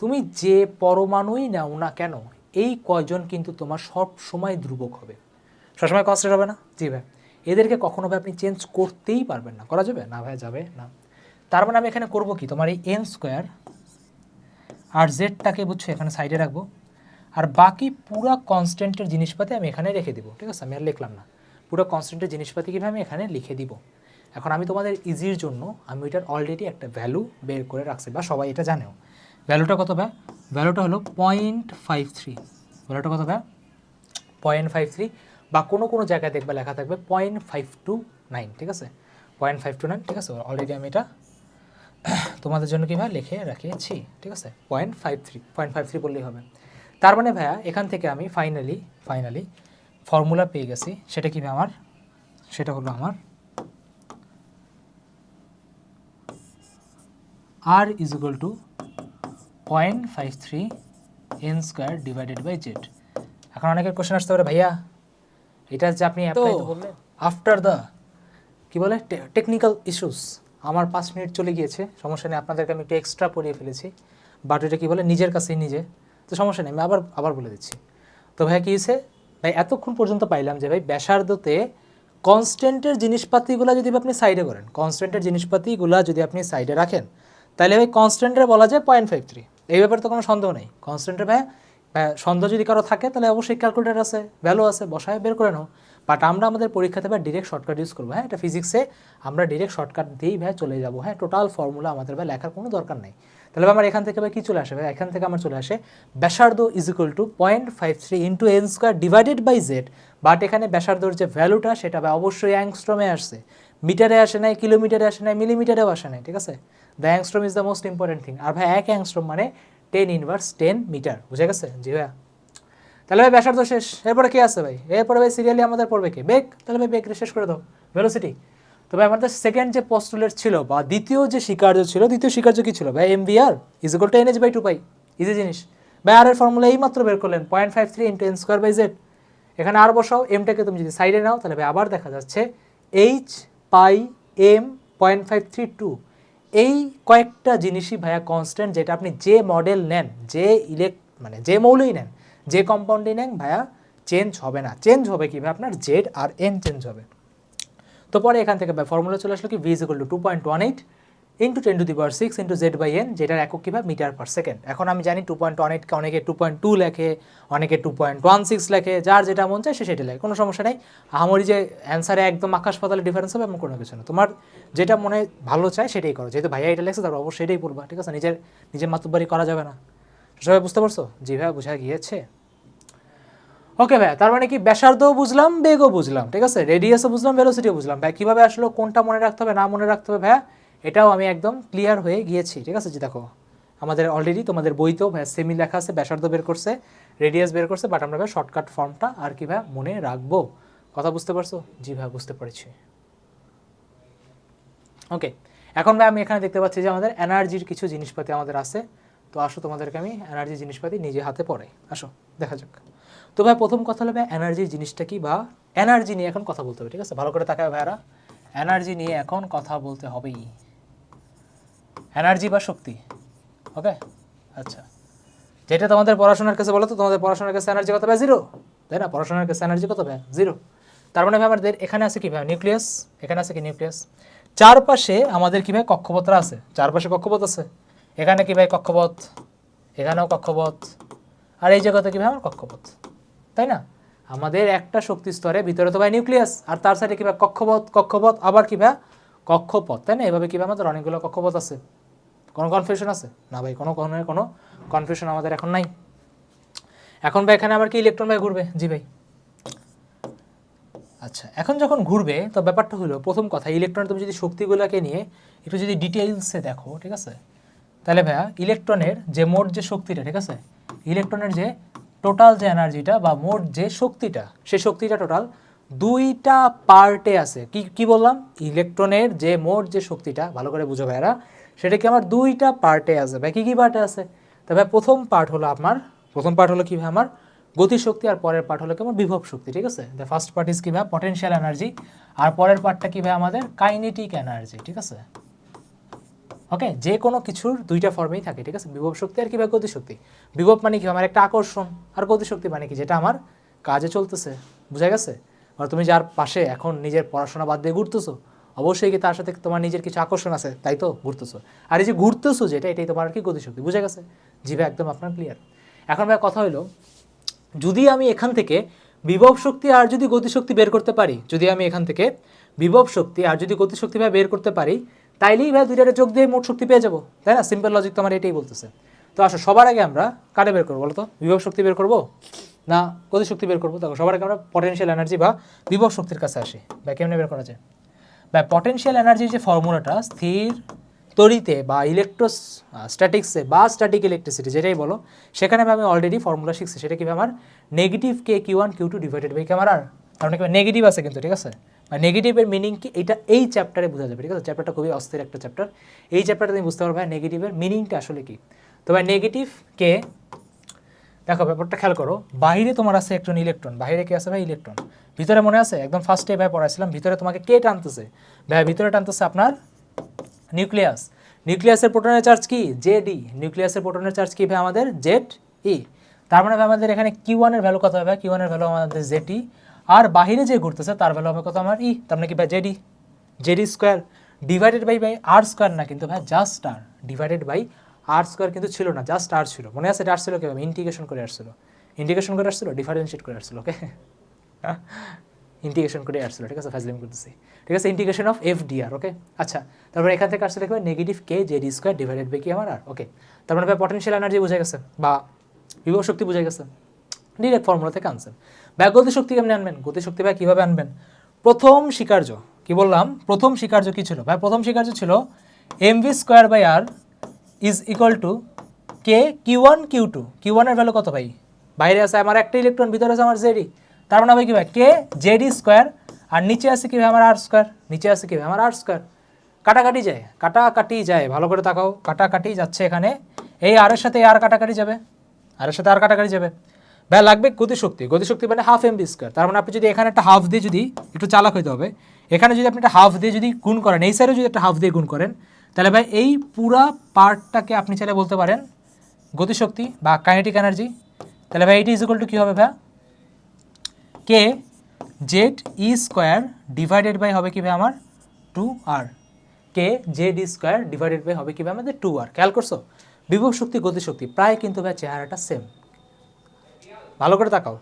তুমি যে পরমাণুই নাও না কেন এই কয়জন কিন্তু তোমার সব সময় ধ্রুবক হবে, সবসময় কনস্ট্যান্ট হবে না। জি ভাই, এদেরকে কখনো ভাই আপনি চেঞ্জ করতেই পারবেন না, করা যাবে না ভাই, যাবে না। তার মানে আমি এখানে করব কি, তোমার এই এন স্কোয়ার আর জেডটাকে বুঝছো এখানে সাইডে রাখবো, আর বাকি পুরো কনস্ট্যান্টের জিনিসপাতি আমি এখানে রেখে দিব, ঠিক আছে, আমি আর লিখলাম না, পুরো কনস্ট্যান্টের জিনিসপাতি কীভাবে আমি এখানে লিখে দিব। এখন আমি তোমাদের ইজির জন্য আমি এটার অলরেডি একটা ভ্যালু বের করে রাখছি, বা সবাই এটা জানেও। ভ্যালুটা কত ভাই? ভ্যালুটা হলো 0.53, ভ্যালুটা কত ভাই? 0.53, বা কোনো কোনো জায়গায় দেখবে লেখা থাকবে 0.529, ঠিক আছে, 0.529, ঠিক আছে, অলরেডি আমি এটা তোমাদের জন্য কীভাবে লিখে রাখিয়েছি, ঠিক আছে, 0.53 বললেই হবে। তার মানে ভাইয়া এখান থেকে আমি ফাইনালি ফর্মুলা পেয়ে গেছি, সেটা কীভাবে আমার, সেটা হলো আমার R is equal to 0.53 n square divided by z. এখন অনেকের কোশ্চেন আসতে পারে, ভাইয়া এটা যে আপনি অ্যাপ্লাই তো বললেন আফটার দ্য কী বলে টেকনিক্যাল ইস্যুস, আমার 5 মিনিট চলে গিয়েছে, সমস্যা নেই, আপনাদেরকে আমি একটু এক্সট্রা পড়িয়ে ফেলেছি, বাট এটা কী বলে নিজের কাছেই নিজে, তো সমস্যা নেই, আমি আবার বলে দিচ্ছি। তো ভাইয়া কী হয়েছে, ভাই এতক্ষণ পর্যন্ত পাইলাম যে ভাই ব্যাসার্ধতে কনস্ট্যান্টের জিনিসপাতিগুলো যদি আপনি সাইডে করেন, কনস্ট্যান্টের জিনিসপাতিগুলো যদি আপনি সাইডে রাখেন, তাহলে ভাই কনস্ট্যান্টের বলা যায় 0.53, এই ব্যাপারে তো কোনো সন্দেহ নেই। কনস্ট্যান্টের ভাই সন্দেহ যদি কারো থাকে তাহলে অবশ্যই ক্যালকুলেটার আছে, ভ্যালু আছে, বসায় বের করে নাও। বাট আমরা আমাদের পরীক্ষাতে ভাই ডিরেক্ট শর্টকাট ইউজ করবো, হ্যাঁ এটা ফিজিক্সে আমরা ডিরেক্ট শর্টকাট দিয়েই ভাই চলে যাবো, হ্যাঁ টোটাল ফর্মুলা আমাদের ভাই লেখার কোনো দরকার নেই। তাহলে আমার এখান থেকে ভাই কী চলে আসে, ভাই এখান থেকে আমার চলে আসে ব্যাসার্ধ is equal to 0.53 into n square divided by z, but এখানে ব্যাসার্ধর যে ভ্যালুটা সেটা ভাই অবশ্যই অ্যাংস্ট্রমে আসছে, মিটারে আসে নাই, কিলোমিটারে আসে নাই, মিলিমিটারেও আসে নাই, ঠিক আছে, the angstrom is the most important thing. আর ভাই 1 অ্যাংস্ট্রম মানে 10 মিটার, বুঝে গেছে? জি ভাইয়া, তাহলে ভাই ব্যাসার্ধ শেষ, এরপরে কে আছে ভাই? এরপরে ভাই সিরিয়ালি আমাদের পড়বে কে? বেগ, তাহলে ভাই বেগ শেষ করে দাও, ভেলোসিটি। তবে আমাদের সেকেন্ড যে পস্টুলেট ছিল বা দ্বিতীয় যে স্বীকার্য ছিল, দ্বিতীয় স্বীকার্য কি ছিল ভাই? mvr is equal to NH by 2 pi, easy জিনিস ভাই। আর এর ফর্মুলা এই মাত্র বের করলেন 0.53 into n square by z, এখানে আর বসাও, এমটাকে তুমি যদি সাইডে নাও তাহলে ভাই আবার দেখা যাচ্ছে এইচ পাই এম 0.532, এই কয়েকটা জিনিসই ভাইয়া কনস্ট্যান্ট, যেটা আপনি যে মডেল নেন, যে মানে যে মৌলই নেন, যে কম্পাউন্ডই নেন ভাইয়া চেঞ্জ হবে না। চেঞ্জ হবে কি ভাই? আপনার জেড আর এন চেঞ্জ হবে। তো পরে এখান থেকে ভাই ফর্মুলা চলে আসলো কি, v is equal to 2.18 into 10⁻⁶ into z by n, যেটার একক কী ভাই? Metre per second. এখন আমি জানি 2.18কে অনেকে 2.2 লেখে, অনেকে 2.16 লেখে, যার যেটা মন চায় সে সেটা লেখে, কোনো সমস্যা নেই। আমারই যে অ্যান্সারে একদম আকাশ পাতালে ডিফারেন্স হবে এমন কোনো কিছু না, তোমার যেটা মনে ভালো চায় সেটাই করো। যেহেতু ভাইয়া এটা লেখছে তারপর অবশ্যই এটাই পড়বা, ঠিক আছে, নিজের মাতুব্বারি করা যাবে না। সবাই বুঝতে পারছো? জি ভাই, বোঝা গিয়েছে? ওকে ভাই, তার মানে কি ব্যাসার্ধও বুঝলাম, বেগও বুঝলাম, ঠিক আছে, রেডিয়াসও বুঝলাম, ভেলোসিটিও বুঝলাম। ভাই কীভাবে আসলে কোনটা মনে রাখতে হবে না মনে রাখতে হবে ভাইয়া, এটাও আমি একদম ক্লিয়ার হয়ে গিয়েছি, ঠিক আছে। যে দেখো আমাদের অলরেডি তোমাদের বইতেও ভাইয়া সেমি লেখা আছে, ব্যাসার্ধ বের করছে, রেডিয়াস বের করছে, বাট আমরা ভাই শর্টকাট ফর্মটা আর কি ভাইয়া মনে রাখবো। কথা বুঝতে পারছো? জি ভাই বুঝতে পেরেছি। ওকে, এখন ভাই আমি এখানে দেখতে পাচ্ছি যে আমাদের এনার্জির কিছু জিনিসপাতি আমাদের আছে। তো আসো তোমাদেরকে আমি এনার্জি জিনিসপাতি নিজে হাতে পড়াই, আসো দেখা যাক। তো ভাই প্রথম কথা হলো ভাই এনার্জির জিনিসটা কি, বা এনার্জি নিয়ে এখন কথা বলতে হবে, ঠিক আছে, ভালো করে তাকায় ভাইয়ারা, এনার্জি নিয়ে এখন কথা বলতে হবেই। এনার্জি বা শক্তি, ওকে আচ্ছা, যেটা তোমাদের পড়াশোনার কাছে বলো তো, তোমাদের পড়াশোনার কাছে এনার্জি কত ভাই? জিরো, তাই না? পড়াশোনার কাছে এনার্জি কত ভাই? জিরো। তার মানে ভাই আমাদের এখানে আছে কি ভাই? নিউক্লিয়াস। এখানে আছে কি? নিউক্লিয়াস। চারপাশে আমাদের কি ভাই? কক্ষপথরা আছে, চারপাশে কক্ষপথ আছে। এখানে কি ভাই? কক্ষপথ, এখানেও কক্ষপথ, আর এই জায়গাতে কি ভাই? আমার কক্ষপথ, তাই না? আমাদের একটা শক্তি স্তরে ভিতরে তো ভাই নিউক্লিয়াস, আর তার সাইডে কি ভাই? কক্ষপথ, কক্ষপথ আবার কি ভাই? কক্ষপথ, তাই না? এভাবে কি ভাই আমাদের অনেকগুলো কক্ষপথ আছে। কোনো কনফিউশন আছে না ভাই? কোনো কনফিউশন আমাদের এখন নাই। এখন ভাই এখানে আবার কি ইলেকট্রন ভাই ঘুরবে? জি ভাই। আচ্ছা, এখন যখন ঘুরবে তো ব্যাপারটা হলো, প্রথম কথা, ইলেকট্রন তুমি যদি শক্তিগুলোকে নিয়ে একটু যদি ডিটেইলসে দেখো, ঠিক আছে, তাহলে ভাইয়া ইলেকট্রনের যে মোট যে শক্তিটা, ঠিক আছে, ইলেকট্রনের যে টোটাল যে এনার্জিটা বা মোট যে শক্তিটা, সেই শক্তিটা টোটাল দুইটা পার্টে আছে। কি কি বললাম? ইলেকট্রনের যে মোট যে শক্তিটা, ভালো করে বুঝো ভাইয়ারা, সেটা কি আমার দুইটা পার্টে আছে। ভাই কী কী পার্টে আছে? তবে প্রথম পার্ট হলো কি ভাই? আমার গতিশক্তি, আর পরের পার্ট হলো কি আমার বিভব শক্তি, ঠিক আছে। দ্য ফার্স্ট পার্ট ইজ কি ভাই? পটেনশিয়াল এনার্জি, আর পরের পার্টটা কি ভাই? আমাদের কাইনেটিক এনার্জি, ঠিক আছে। ওকে, যে কোনো কিছুর দুইটা ফর্মেই থাকে, ঠিক আছে, বিভব শক্তি আর কি ভাই? গতিশক্তি। বিভব মানে কি? আমার একটা আকর্ষণ, আর গতিশক্তি মানে কি? যেটা আমার কাজে চলতেছে, বুঝা গেছে? আর তুমি যার পাশে এখন নিজের পড়াশোনা বাদ দিয়ে ঘুরতেছো, অবশ্যই কি তার সাথে তোমার নিজের কিছু আকর্ষণ আছে, তাই তো ঘুরতেছো। আর এই যে ঘুরতেছো যেটা, এটাই তোমার আর কি? গতিশক্তি, বুঝা গেছে? জি ভাই একদম আপনার ক্লিয়ার। এখন ভাই কথা হলো, যদি আমি এখান থেকে বিভব শক্তি আর যদি গতিশক্তি বের করতে পারি, যদি আমি এখান থেকে বিভব শক্তি আর যদি গতিশক্তি ভাই বের করতে পারি, তাইলেই ভাই দুইটারে যোগ দিয়ে মোট শক্তি পেয়ে যাবো, তাই না? সিম্পল লজিক তো আমার এটাই বলতেছে। তো আসো সবার আগে আমরা কারে বের করবো বলো তো? বিভব শক্তি বের করবো না গতিশক্তি বের করবো? দেখো সবার আগে আমরা পটেনশিয়াল এনার্জি বা বিভব শক্তির কাছে আসি। ভাই কেমনে বের করা যায়? ভাই পটেনশিয়াল এনার্জির যে ফর্মুলাটা, স্থির তড়িতে বা স্ট্যাটিক্সে বা স্ট্যাটিক ইলেকট্রিসিটি যেটাই বলো, সেখানে আমি অলরেডি ফর্মুলা শিখছি। সেটা কীভাবে? আমার negative K Q1 Q2 divided by আমার আর, কারণ কি নেগেটিভ আছে কিন্তু, ঠিক আছে। বা নেগেটিভের মিনিং কি, এটা এই চ্যাপ্টারে বোঝা যাবে, ঠিক আছে। চ্যাপ্টারটা খুবই অস্থির একটা চ্যাপ্টার। এই চ্যাপ্টারটা তুমি বুঝতে পারবে নেগেটিভের মিনিংটা আসলে কি। তো ভাই নেগেটিভ কে, দেখো ব্যাপারটা খেয়াল করো, বাইরে তোমার আছে একজন ইলেকট্রন, বাইরে কে আছে ভাই? ইলেকট্রন। ভিতরে মনে আছে একদম ফার্স্টে ভাই পড়াইছিলাম, ভিতরে তোমাকে কে টানতেছে? ভাই ভিতরে টানতেছে আপনার নিউক্লিয়াস। নিউক্লিয়াসের প্রোটনের চার্জ কি? জেডি। নিউক্লিয়াসের প্রোটনের চার্জ কি ভাই? আমাদের জেড ই। তার মানে ভাই আমাদের এখানে Q1 এর ভ্যালু কত হবে? Q1 এর ভ্যালু আমাদের জেডি, আর বাহিরে যে ঘুরতেছে তার ভ্যালু হবে কত? আমার ই। তার মানে কি ভাই? ZD, ZD square divided by r square না কিন্তু ভাই, just r. Divided by r square কিন্তু ছিল না, জাস্ট আর ছিল। মনে আছে এটা আসছিল কীভাবে? ইন্টিগ্রেশন করে আসছিল, ডিফারেন্সিয়েট করে আসছিল, ওকে ইন্টিগ্রেশন করে আসছিল, ঠিক আছে, ফাজলিম করতেছি, ঠিক আছে, ইন্টিগ্রেশন অফ FDR, ওকে। আচ্ছা, তারপরে এখান থেকে আসলে লিখবে negative k ZD square divided by কি আমার আর, ওকে। তারপরে ভাই পটেনশিয়াল এনার্জি বুঝে গেছে বা বিভব শক্তি বুঝে গেছে, ডিরেক্ট ফর্মুলা থেকে আনছেন। ভাই গতিশক্তি কেমনি আনবেন? গতিশক্তি ভাই কীভাবে আনবেন? প্রথম স্বীকার্য কি বললাম? প্রথম স্বীকার্য কি ছিল ভাই? প্রথম স্বীকার্য ছিল mv square by r is equal to k Q1 Q2। Q1 এর ভ্যালু কত ভাই? বাইরে আছে আমার একটা ইলেকট্রন, ভিতরে আছে আমার জেডি। তার মানে হবে কি ভাই? কে জেডি স্কোয়ার, আর নিচে আছে কি ভাই? আমার আর স্কোয়ার। নিচে আছে কি ভাই? আমার আর স্কোয়ার। কাটাকাটি যায়, কাটাকাটি যায়, ভালো করে তাকাও, কাটাকাটি যাচ্ছে এখানে। এই আরের সাথে আর কাটাকাটি যাবে, আরের সাথে আর কাটাকাটি যাবে। ভাই লাগবে গতিশক্তি। গতিশক্তি মানে হাফ mv স্কোয়ার। তার মানে আপনি যদি এখানে একটা হাফ দিয়ে, যদি একটু চালাক হইতে হবে, এখানে যদি আপনি একটা হাফ দিয়ে যদি গুণ করেন, এই সাইডে যদি একটা হাফ দিয়ে গুণ করেন, তাহলে ভাই এই পুরা পার্টটাকে আপনি চাইলে বলতে পারেন গতিশক্তি বা কাইনেটিক এনার্জি। তাহলে ভাই এটি ইজ ইকুয়াল টু কী হবে ভাই? K Z E square divided by হবে কি ভাই? আমার 2r। K Z E square divided by হবে কি ভাই? আমাদের 2r। খেয়াল করছো? বিভব শক্তি গতিশক্তি প্রায় কিন্তু ভাই চেহারাটা সেম। ভালো করে তাকাও,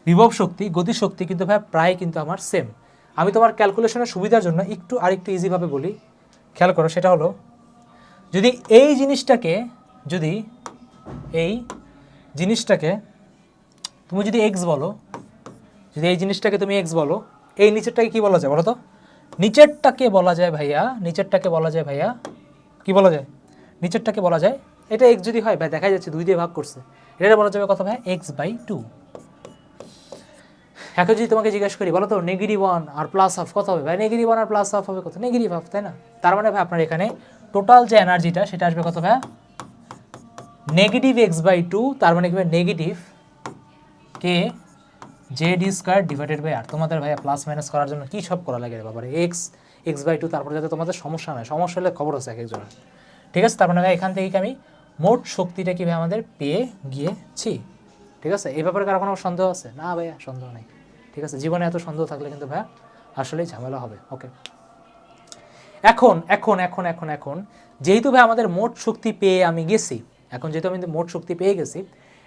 বিভব শক্তি গতিশক্তি কিন্তু ভাই প্রায় কিন্তু আমার সেম। আমি তোমার ক্যালকুলেশনের সুবিধার জন্য একটু আরেকটু ইজিভাবে বলি, খেয়াল করো। সেটা হলো, যদি এই জিনিসটাকে তুমি যদি এক্স বলো, যদি এই জিনিসটাকে তুমি এক্স বলো, এই নিচেরটাকে কি বলা যায় বলো তো? নিচেরটাকে বলা যায় ভাইয়া, নিচেরটাকে বলা যায় ভাইয়া, কি বলা যায়? নিচেরটাকে বলা যায়, এটা এক্স যদি হয় ভাই, দেখা যাচ্ছে 2 দিয়ে ভাগ করছে, এটা বলা যাবে কত ভাই? x/2। এখন যদি তোমাকে জিজ্ঞেস করি বলো তো -1 আর +1/2 কত হবে ভাই? -1 আর +1/2 হবে কত? -1/2, তাই না? তার মানে ভাই আপনার এখানে টোটাল যে এনার্জিটা সেটা আসবে কত ভাই? -x/2, তার মানে কি ভাই? নেগেটিভ কে z² / r। তোমাদের ভাইয়া প্লাস মাইনাস করার জন্য কী সব করা লাগে বাবারে, x/2, তারপরে যাতে তোমাদের সমস্যা নয়, সমস্যা হলে খবর আছে এক একজনের, ঠিক আছে? তার মানে ভাই এখান থেকে আমি মোট শক্তিটা কি ভাই আমাদের পেয়ে গিয়েছি, ঠিক আছে? এই ব্যাপারে কারো কোনো সন্দেহ আছে? না ভাইয়া, সন্দেহ নেই, ঠিক আছে? জীবনে এত সন্দেহ থাকলে কিন্তু ভাইয়া আসলেই ঝামেলা হবে। ওকে, এখন এখন এখন এখন এখন যেহেতু ভাই আমাদের মোট শক্তি পেয়ে আমি গেছি, এখন যেহেতু আমি মোট শক্তি পেয়ে গেছি,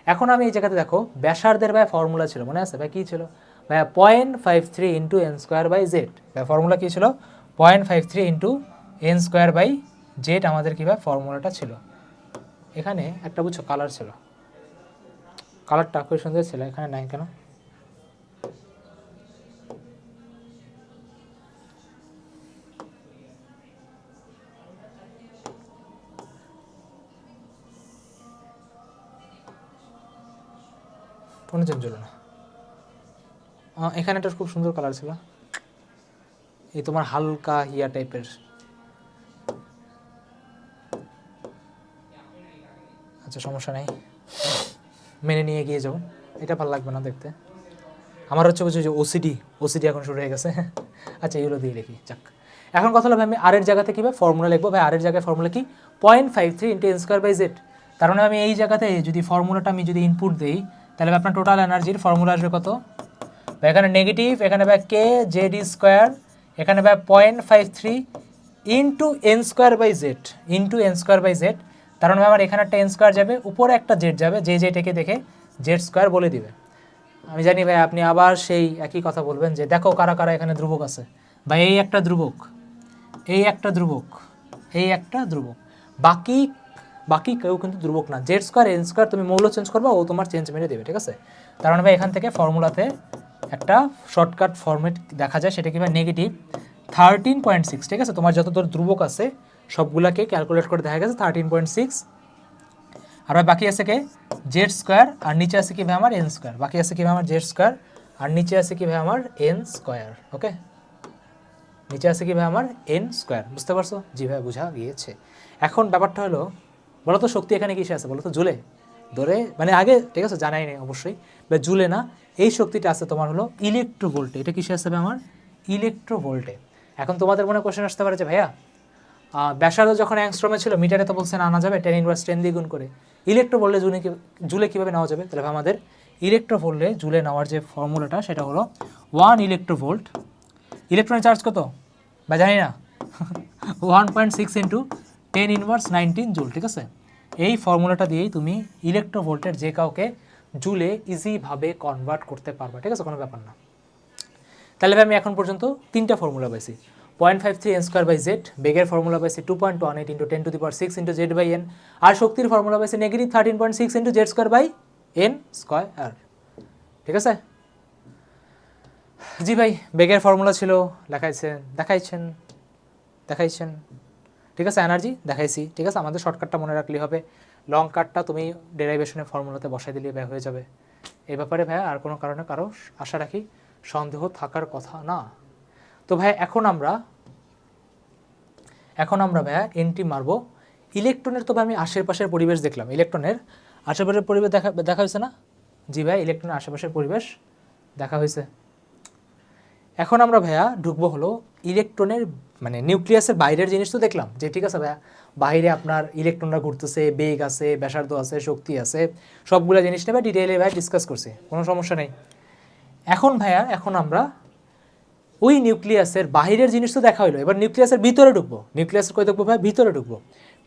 এখন আমি এই জায়গাতে দেখো ব্যাসার্ধের ভাই ফর্মুলা ছিল, মনে আছে ভাই? কী ছিল ভাইয়া? 0.53 × n²/z। ভাই ফর্মুলা কী ছিল? 0.53 × n²/z আমাদের কী ভাই ফর্মুলাটা ছিল। এখানে একটা বুঝছো কালার ছিল, কালারটা খুব সুন্দর ছিল, এখানে নাই কেন? কোনো চেঞ্জ হলো না। এখানে একটা খুব সুন্দর কালার ছিল, এই তোমার হালকা হিয়া টাইপের। আচ্ছা সমস্যা নেই, মেনে নিয়ে গিয়ে যাও, এটা ভালো লাগবে না দেখতে। আমার হচ্ছে বুঝছি যে ওসিডি এখন শুরু হয়ে গেছে। আচ্ছা এগুলো দিয়ে লিখি, যাক। এখন কথা হলো ভাই আমি আর এর জায়গাতে কী ভাই ফর্মুলা লিখবো? ভাই আর এর জায়গায় ফর্মুলা কি? 0.53 × n²/z। তার মানে আমি এই জায়গাতে যদি ফর্মুলাটা আমি যদি ইনপুট দিই, তাহলে আপনার টোটাল এনার্জির ফর্মুলা আসবে কত? এখানে নেগেটিভ, এখানে ভাই kz², এখানে ভাই 0.53 × n²/z। তার মানে আমার এখানে একটা n² যাবে, উপরে একটা জেড যাবে, যে যেটাকে দেখে z² বলে দিবে। আমি জানি ভাই আপনি আবার সেই একই কথা বলবেন যে দেখো কারা কারা এখানে ধ্রুবক আছে। ভাই এই একটা ধ্রুবক, এই একটা ধ্রুবক, এই একটা ধ্রুবক, বাকি বাকি কেউ কিন্তু ধ্রুবক না। z² n² তুমি মৌল চেঞ্জ করবা, ও তোমার চেঞ্জ মেরে দেবে, ঠিক আছে? তার মানে ভাই এখান থেকে ফর্মুলাতে একটা শর্টকাট ফর্মেট দেখা যায়, সেটা কি ভাই? -13.6, ঠিক আছে? তোমার যত ধ্রুবক আছে সবগুলাকে ক্যালকুলেট করে দেখা গেছে 13.6। আর বাকি আছে কে? z², আর নিচে আছে কি ভাই আমার? n²। বাকি আছে কি ভাই আমার? z², আর নিচে আছে কি ভাই আমার? n²। ওকে, নিচে আছে কি ভাই আমার? n²। বুঝতে পারছো? জি ভাই বোঝা গিয়েছে। এখন ব্যাপারটা হলো বলো তো শক্তি এখানে কিসে আছে বলো তো? জুলে? ধরে মানে আগে ঠিক আছে জানাই নেই অবশ্যই, বা জুলে না, এই শক্তিটা আছে তোমার হলো ইলেকট্রোভোল্টে। এটা কিসে আছে ভাই আমার? ইলেকট্রোভোল্টে। এখন তোমাদের মনে কোশ্চেন আসতে পারে যে ভাইয়া ব্যাসার্ধ যখন অ্যাংস্ট্রমে ছিল, মিটারে তো বলছেন আনা যাবে 10⁻10 দিয়ে গুণ করে, ইলেকট্রোভোল্টে জুলে কীভাবে নেওয়া যাবে? তাহলে আমাদের ইলেকট্রোভোল্টে জুলে নেওয়ার যে ফর্মুলাটা সেটা হলো 1 ইলেকট্রোভোল্ট, ইলেকট্রনের চার্জ কত বা জানি না, 1.6 × 10⁻19 জুল, ঠিক আছে? এই ফর্মুলাটা দিয়েই তুমি ইলেকট্রোভোল্টের যে কাউকে জুলে ইজিভাবে কনভার্ট করতে পারবা, ঠিক আছে? কোনো ব্যাপার না। তাহলে আমি এখন পর্যন্ত 3টা ফর্মুলা পাইছি। 0.53 n²/z, বেগের ফর্মুলা পাইছি 2.18 × 10⁶ × z/n, আর শক্তির ফর্মুলা পাইছি -13.6 × z²/n²। ঠিক আছে? জি ভাই, বেগের ফর্মুলা ছিল দেখাইছেন, ঠিক আছে? এনার্জি দেখাইছি, ঠিক আছে? আমাদের শর্টকাটটা মনে রাখলেই হবে, লং কাটটা তুমি ডেরাইভেশনের ফর্মুলাতে বসাই দিলে ব্যয় হয়ে যাবে। এই ব্যাপারে ভাই আর কোনো কারণে কারো আশা রাখি সন্দেহ থাকার কথা না। তো ভাই এখন আমরা ভাইয়া এন্ট্রি মারবো ইলেকট্রনের। তবে আমি আশেপাশের পরিবেশ দেখলাম, ইলেকট্রনের আশেপাশের পরিবেশ দেখা হয়েছে না? জি ভাই, ইলেকট্রনের আশেপাশের পরিবেশ দেখা হয়েছে। এখন আমরা ভাইয়া ঢুকবো হলো ইলেকট্রনের মানে নিউক্লিয়াসের বাইরের জিনিস তো দেখলাম যে, ঠিক আছে ভাইয়া, বাইরে আপনার ইলেকট্রনরা ঘুরতেছে, বেগ আছে, ব্যাসার্ধ আছে, শক্তি আছে, সবগুলো জিনিস নিয়ে ডিটেইলে ভাই ডিসকাস করছি, কোনো সমস্যা নেই। এখন আমরা ওই নিউক্লিয়াসের বাইরের জিনিস তো দেখা হলো, এবার নিউক্লিয়াসের ভিতরে ঢুকবো। নিউক্লিয়াসের কই দেখবো ভাই? ভিতরে ঢুকবো।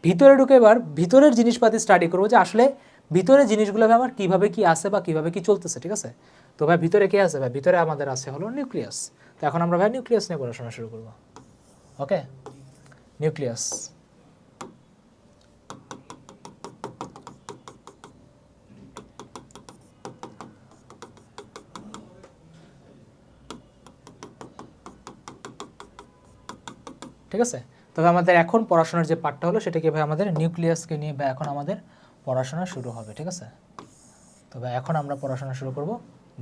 ভিতরে ঢুকে এবার ভিতরের জিনিসপাতি স্টাডি করবো যে আসলে ভিতরের জিনিসগুলো ভাই আমার কীভাবে কী আছে বা কীভাবে কী চলতেছে, ঠিক আছে? তো ভাই ভিতরে কে আছে? ভাই ভিতরে আমাদের আছে হলো নিউক্লিয়াস। তো এখন আমরা ভাই নিউক্লিয়াস নিয়ে পড়াশোনা শুরু করবো। ওকে, নিউক্লিয়াস। ঠিক আছে। তবে আমাদের এখন পড়াশোনার যে পার্টটা হলো সেটা কি ভাই আমাদের নিউক্লিয়াসকে নিয়ে বা এখন আমাদের পড়াশোনা শুরু হবে, ঠিক আছে। তবে এখন আমরা পড়াশোনা শুরু করব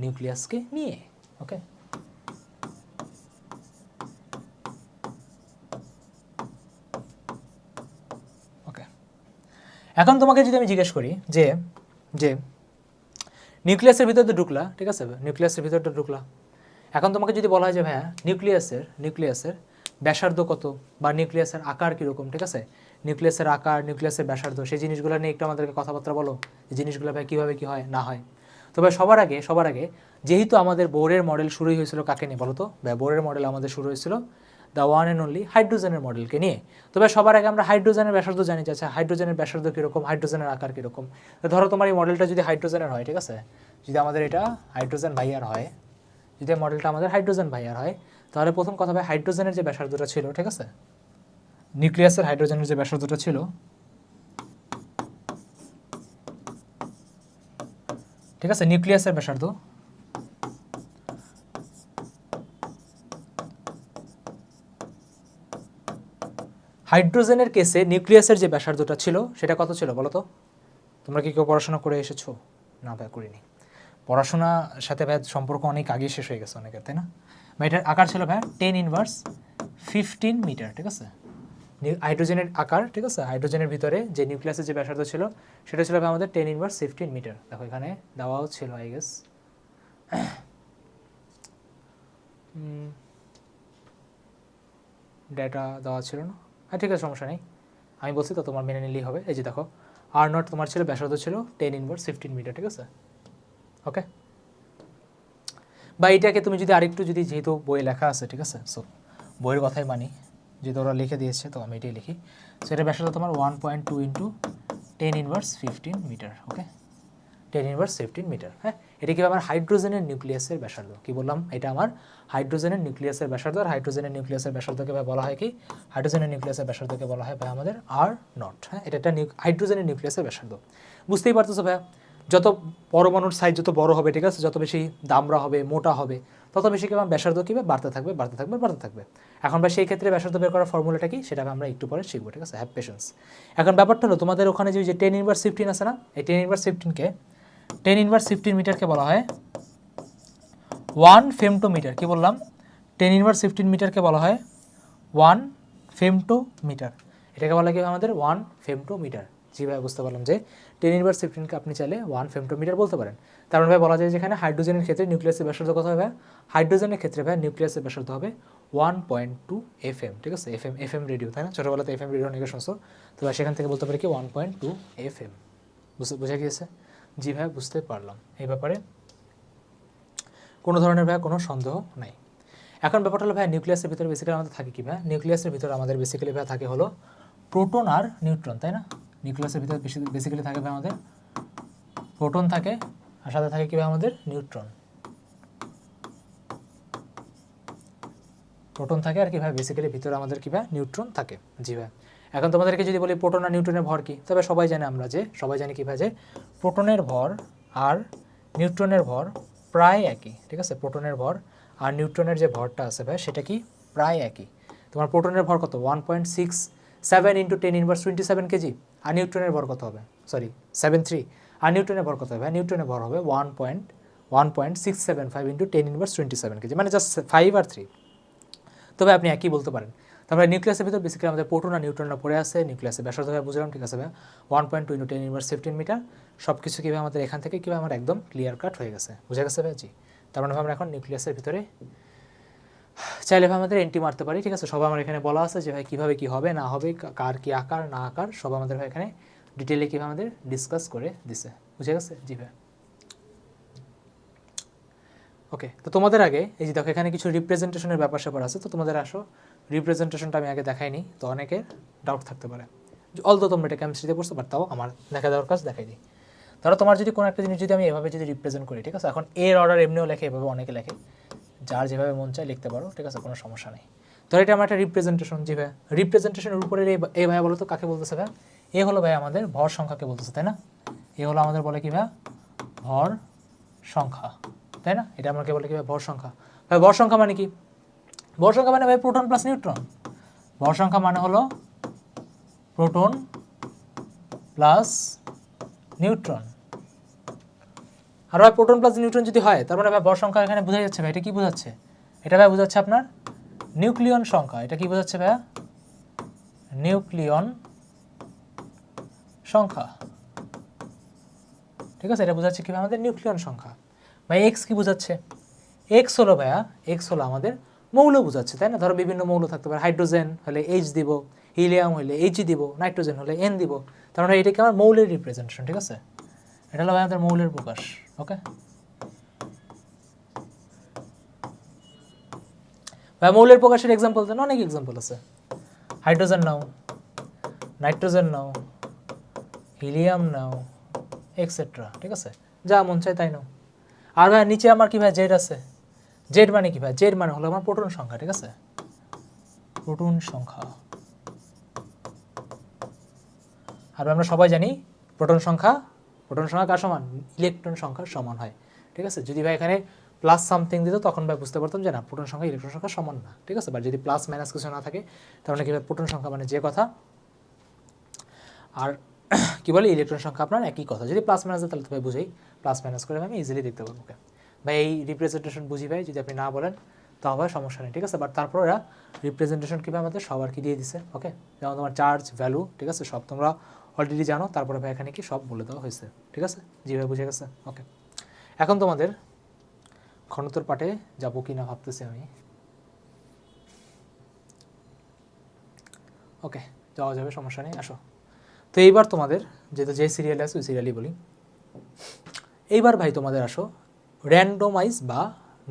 নিউক্লিয়াসকে নিয়ে। ওকে, ওকে। এখন তোমাকে যদি আমি জিজ্ঞেস করি যে যে নিউক্লিয়াসের ভিতরে তো ঢুকলা, ঠিক আছে, নিউক্লিয়াসের ভিতরে তো ঢুকলা, এখন তোমাকে যদি বলা হয় যে ভাইয়া নিউক্লিয়াসের ব্যাসার্ধ কত বা নিউক্লিয়াসের আকার কীরকম, ঠিক আছে, নিউক্লিয়াসের আকার, নিউক্লিয়াসের ব্যাসার্ধ, সেই জিনিসগুলো নিয়ে একটু আমাদেরকে কথাবার্তা বলো, এই জিনিসগুলো ভাই কীভাবে কী হয় না হয়। তবে সবার আগে যেহেতু আমাদের বোরের মডেল শুরুই হয়েছিল কাকে নিয়ে বলো তো ভাই, বোরের মডেল আমাদের শুরু হয়েছিল দ্য ওয়ান অ্যান্ড অনলি হাইড্রোজেনের মডেলকে নিয়ে। তবে সবার আগে আমরা হাইড্রোজেনের ব্যাসার্ধ জানি যে আচ্ছা হাইড্রোজেনের ব্যাসার্ধ কীরকম, হাইড্রোজেনের আকার কীরকম। তো ধরো তোমার এই মডেলটা যদি হাইড্রোজেনের হয়, ঠিক আছে, যদি আমাদের এটা হাইড্রোজেন ভাইয়ার হয়, যদি মডেলটা আমাদের হাইড্রোজেন ভাইয়ার হয়, তাহলে প্রথম কথা ভাই হাইড্রোজেনের যে ব্যাসার্ধটা ছিল, ঠিক আছে, নিউক্লিয়াসের হাইড্রোজেনের যে ব্যাসার্ধটা ছিল, ঠিক আছে, নিউক্লিয়াসের ব্যাসার্ধ, হাইড্রোজেনের কেসে নিউক্লিয়াসের যে ব্যাসার্ধটা ছিল সেটা কত ছিল বলো তো? তোমরা কি কেউ পড়াশোনা করে এসেছো? না ভাই করিনি। পড়াশোনার সাথে ভাই সম্পর্ক অনেক আগে শেষ হয়ে গেছে অনেকের, তাই না? ভাই এটার আকার ছিল ভাই 10⁻15 মিটার, ঠিক আছে, হাইড্রোজেনের আকার, ঠিক আছে, হাইড্রোজেনের ভিতরে যে নিউক্লিয়াসের যে ব্যাসার্ধ ছিল সেটা ছিল ভাই আমাদের 10⁻15 মিটার। দেখো এখানে দেওয়াও ছিল আই গেস, ডেটা দেওয়া ছিল না, হ্যাঁ ঠিক আছে সমস্যা নেই, আমি বলছি তো তোমার মেনে নিলেই হবে। এই যে দেখো আর নট তোমার ছিল ব্যাসার্ধ ছিল 10⁻15 মিটার, ঠিক আছে, ওকে। বা এটাকে তুমি যদি আরেকটু যদি, যেহেতু বইয়ে লেখা আছে, ঠিক আছে, সো বইয়ের কথাই মানি, যেহেতু ওরা লিখে দিয়েছে তো আমি এটাই লিখি। সো এটা ব্যাসার্ধ তোমার 1.2 ইন্টু 10⁻15 মিটার, ওকে, 10⁻15 মিটার। হ্যাঁ, এটা কি আমার হাইড্রোজেনের নিউক্লিয়াসের ব্যাসার্ধ, কি বললাম, এটা আমার হাইড্রোজেনের নিউক্লিয়াসের ব্যাসার্ধ। আর হাইড্রোজেনের নিউক্লিয়াসের ব্যাসার্ধকে বলা হয় কি, হাইড্রোজেনের নিউক্লিয়াসের ব্যাসার্ধকে বলা হয় ভাই আমাদের আর নট। হ্যাঁ, এটা একটা হাইড্রোজেনের নিউক্লিয়াসের ব্যাসার্ধ। বুঝতেই পারতেছো ভাইয়া, যত পরমাণুর সাইজ যত বড় হবে, ঠিক আছে, যত বেশি দামড়া হবে, মোটা হবে, তত বেশি কি ব্যাসার্ধ কি বাড়তে থাকবে, বাড়তে থাকবে, বাড়তে থাকবে। এখন ভাই সেই ক্ষেত্রে ব্যাসার্ধ বের করার ফর্মুলাটা কি সেটা আমরা একটু পরে শিখবো, ঠিক আছে, হ্যাভ পেশেন্স। এখন ব্যাপারটা হলো তোমাদের ওখানে যে 10⁻15 আছে না, এই 10⁻15কে 10⁻15 মিটারকে বলা হয় 1 ফেমটোমিটার। কি বললাম, 10⁻15 মিটারকে বলা হয় 1 ফেমটোমিটার। এটাকে বলা হয় আমাদের 1 ফেমটোমিটার। যেভাবে বুঝতে পারলাম যে 10⁻15কে আপনি চাইলে 1 ফেমটোমিটার বলতে পারেন। তার মানে ভাই বলা যায় যেখানে হাইড্রোজেনের ক্ষেত্রে নিউক্লিয়াসের ব্যাসার্ধ কত হবে, হাইড্রোজেনের ক্ষেত্রে ভাই নিউক্লিয়াসের ব্যাসার্ধ হবে 1.2 FM, ঠিক আছে, এফএম রেডিও, তাই না, ছোটোবেলাতে এফএম রেডিও অনেকে শুনছো, তো সেখান থেকে বলতে পারি কি 1.2 FM। বুঝা গিয়েছে? জি ভাই বুঝতে পারলাম, এই ব্যাপারে কোনো ধরনের ভাই কোনো সন্দেহ নাই। এখন ব্যাপারটা হলো ভাই নিউক্লিয়াসের ভিতরে বেসিক্যালি আমাদের থাকে কি ভাই, নিউক্লিয়াসের ভিতরে আমাদের বেসিক্যালি ভাই থাকে হলো প্রোটন আর নিউট্রন, তাই না। নিউক্লিয়াসের ভিতরে বেসিক্যালি থাকে ভাই আমাদের প্রোটন থাকে, আর সাথে থাকে কি ভাই আমাদের নিউট্রন, প্রোটন থাকে আর কি ভাই বেসিক্যালি ভিতরে আমাদের কি ভাই নিউট্রন থাকে। জি ভাই, এখন তোমাদেরকে যদি বলি প্রোটন আর নিউট্রনের ভর কি, তবে সবাই জানে আমরা যে সবাই জানি কি ভাই যে প্রোটনের ভর আর নিউট্রনের ভর প্রায় একই, ঠিক আছে, প্রোটনের ভর আর নিউট্রনের যে ভরটা আছে ভাই সেটা কি প্রায় একই। তোমার প্রোটনের ভর কত 1.67 ইন্টু 10⁻27 কেজি, আর নিউট্রনের ভর কত হবে, সরি 73, আর নিউট্রনের ভর কত হবে, নিউট্রনের ভর হবে 1.675 ইন্টু 10⁻27 কেজি, মানে জাস্ট 5 আর 3। তবে আপনি একই বলতে পারেন। তারপরে নিউক্লিয়াসের ভিতর বেসিক্যালি আমাদের প্রোটন আর নিউট্রনরা পড়ে আছে, নিউক্লিয়াসের ব্যাসার্ধ ভাবে বুঝলাম, ঠিক আছে ভাই 1.2 ইন্টু 10⁻15 মিটার। সব কিছু কীভাবে আমাদের এখান থেকে কীভাবে আমার একদম ক্লিয়ার কাট হয়ে গেছে, বুঝে গেছে ভাই? জি, তার মানে আমরা এখন নিউক্লিয়াসের ভিতরে চাইলে ভাই আমাদের এন্ট্রি মারতে পারি, ঠিক আছে। সব আমার এখানে বলা আছে যে ভাই কীভাবে কী হবে না হবে, কার কী আকার না আকার, সব আমাদের ভাই এখানে ডিটেলে কীভাবে আমাদের ডিসকাস করে দিছে, বুঝে গেছে? জি ভাই, ওকে। তো তোমাদের আগে এই যে দেখো এখানে কিছু রিপ্রেজেন্টেশনের ব্যাপার স্যাপার আছে, তো তোমাদের আসো রিপ্রেজেন্টেশনটা আমি আগে দেখাইনি, তো অনেকের ডাউট থাকতে পারে, অলদো তোমরা এটা কেমিস্ট্রিতে পড়ছো, বাট তাও আমার দেখা দেওয়ার কাজ দেখাই দিই। ধরো তোমার যদি কোনো একটা জিনিস যদি আমি এভাবে যদি রিপ্রেজেন্ট করি, ঠিক আছে, এখন এর অর্ডার এমনিও লেখে, এভাবে অনেকে লেখে, যার যেভাবে মন চায় লিখতে পারো, ঠিক আছে, কোনো সমস্যা নেই। ধরো এটা আমার একটা রিপ্রেজেন্টেশন, জি ভাই, রিপ্রেজেন্টেশনের উপরে এই ভাই বলো তো কাকে বলতেছে ভাই? এ হলো ভাই আমাদের ভর সংখ্যাকে বলতেছে, তাই না। এ হলো আমাদের বলে কি ভাই ভর সংখ্যা, তাই না। এটা আমাকে বলে কি ভাই ভর সংখ্যা। ভাই ভর সংখ্যা মানে কি? ভর সংখ্যা মানে ভাই প্রোটন প্লাস নিউট্রন। ভর সংখ্যা মানে হলো প্রোটন প্লাস নিউট্রন। আর ভাই প্রোটন প্লাস নিউট্রন যদি হয় তার মানে ভাই ভর সংখ্যা এখানে বোঝা যাচ্ছে ভাই, এটা কি বোঝাচ্ছে? এটা ভাই বোঝাচ্ছে আপনার নিউক্লিয়ন সংখ্যা। এটা কি বোঝাচ্ছে ভাইয়া? নিউক্লিয়ন সংখ্যা। ঠিক আছে, এটা বোঝাচ্ছে কি আমাদের নিউক্লিয়ন সংখ্যা। ভাই এক্স কি বোঝাচ্ছে? এক্স হলো ভাইয়া, এক্স হলো আমাদের মৌল বোঝাচ্ছে, তাই না? ধরো বিভিন্ন মৌল থাকতে পারে, হাইড্রোজেন হলে এইচ দিব, হিলিয়াম হলে এইচ দিব, নাইট্রোজেন হলে এন দিব। তার মানে এটাকে আমার মৌলের রিপ্রেজেন্টেশন। ঠিক আছে, এটা হলো ভাই আমাদের মৌলের প্রকাশ। ওকে ভাই, মৌলের প্রকাশের এক্সাম্পল দেন, অনেক এক্সাম্পল আছে। হাইড্রোজেন নাও, নাইট্রোজেন নাও, হিলিয়াম নাও, এক্সেট্রা। ঠিক আছে, যা মন চায় তাই নাও। আর ভাই নিচে আমার কি ভাই জেড আছে। জেড মানে কি ভাই? জেড মানে হলো আমার প্রোটন সংখ্যা। ঠিক আছে, প্রোটন সংখ্যা। আর আমরা সবাই জানি প্রোটন সংখ্যা কার সমান? ইলেকট্রন সংখ্যার সমান হয়। ঠিক আছে, যদি ভাই এখানে প্লাস সামথিং দিত তখন ভাই বুঝতে পারতাম যে না, প্রোটন সংখ্যা ইলেকট্রন সংখ্যা সমান না। ঠিক আছে, বা যদি প্লাস মাইনাস কিছু না থাকে তাহলে কি ভাই প্রোটন সংখ্যা মানে যে কথা, আর কি বলে ইলেকট্রন সংখ্যা আপনার একই কথা। যদি প্লাস মাইনাস দেয় তাহলে তো ভাই বুঝেই প্লাস মাইনাস করে আমি ইজিলি দেখতে পারবো। ওকে ভাই, এই রিপ্রেজেন্টেশন বুঝি ভাই, যদি আপনি না বলেন তাও ভাই সমস্যা নেই। ঠিক আছে, বাট তারপর এরা রিপ্রেজেন্টেশন কীভাবে আমাদের সবার কি দিয়ে দিছে। ওকে, যেমন তোমার চার্জ, ভ্যালু, ঠিক আছে, সব তোমরা অলরেডি জানো। তারপরে ভাই এখানে কি সব বলে দেওয়া হয়েছে। ঠিক আছে, জি ভাই বুঝে গেছে। ওকে, এখন তোমাদের ঘনত্বর পাঠে যাবো কি না ভাবতেছি আমি। ওকে, যাওয়া যাবে, সমস্যা নেই, আসো। তো এইবার তোমাদের যেহেতু যে সিরিয়ালে আছে ওই সিরিয়ালই বলি। এইবার ভাই তোমাদের আসো র্যান্ডমাইজ বা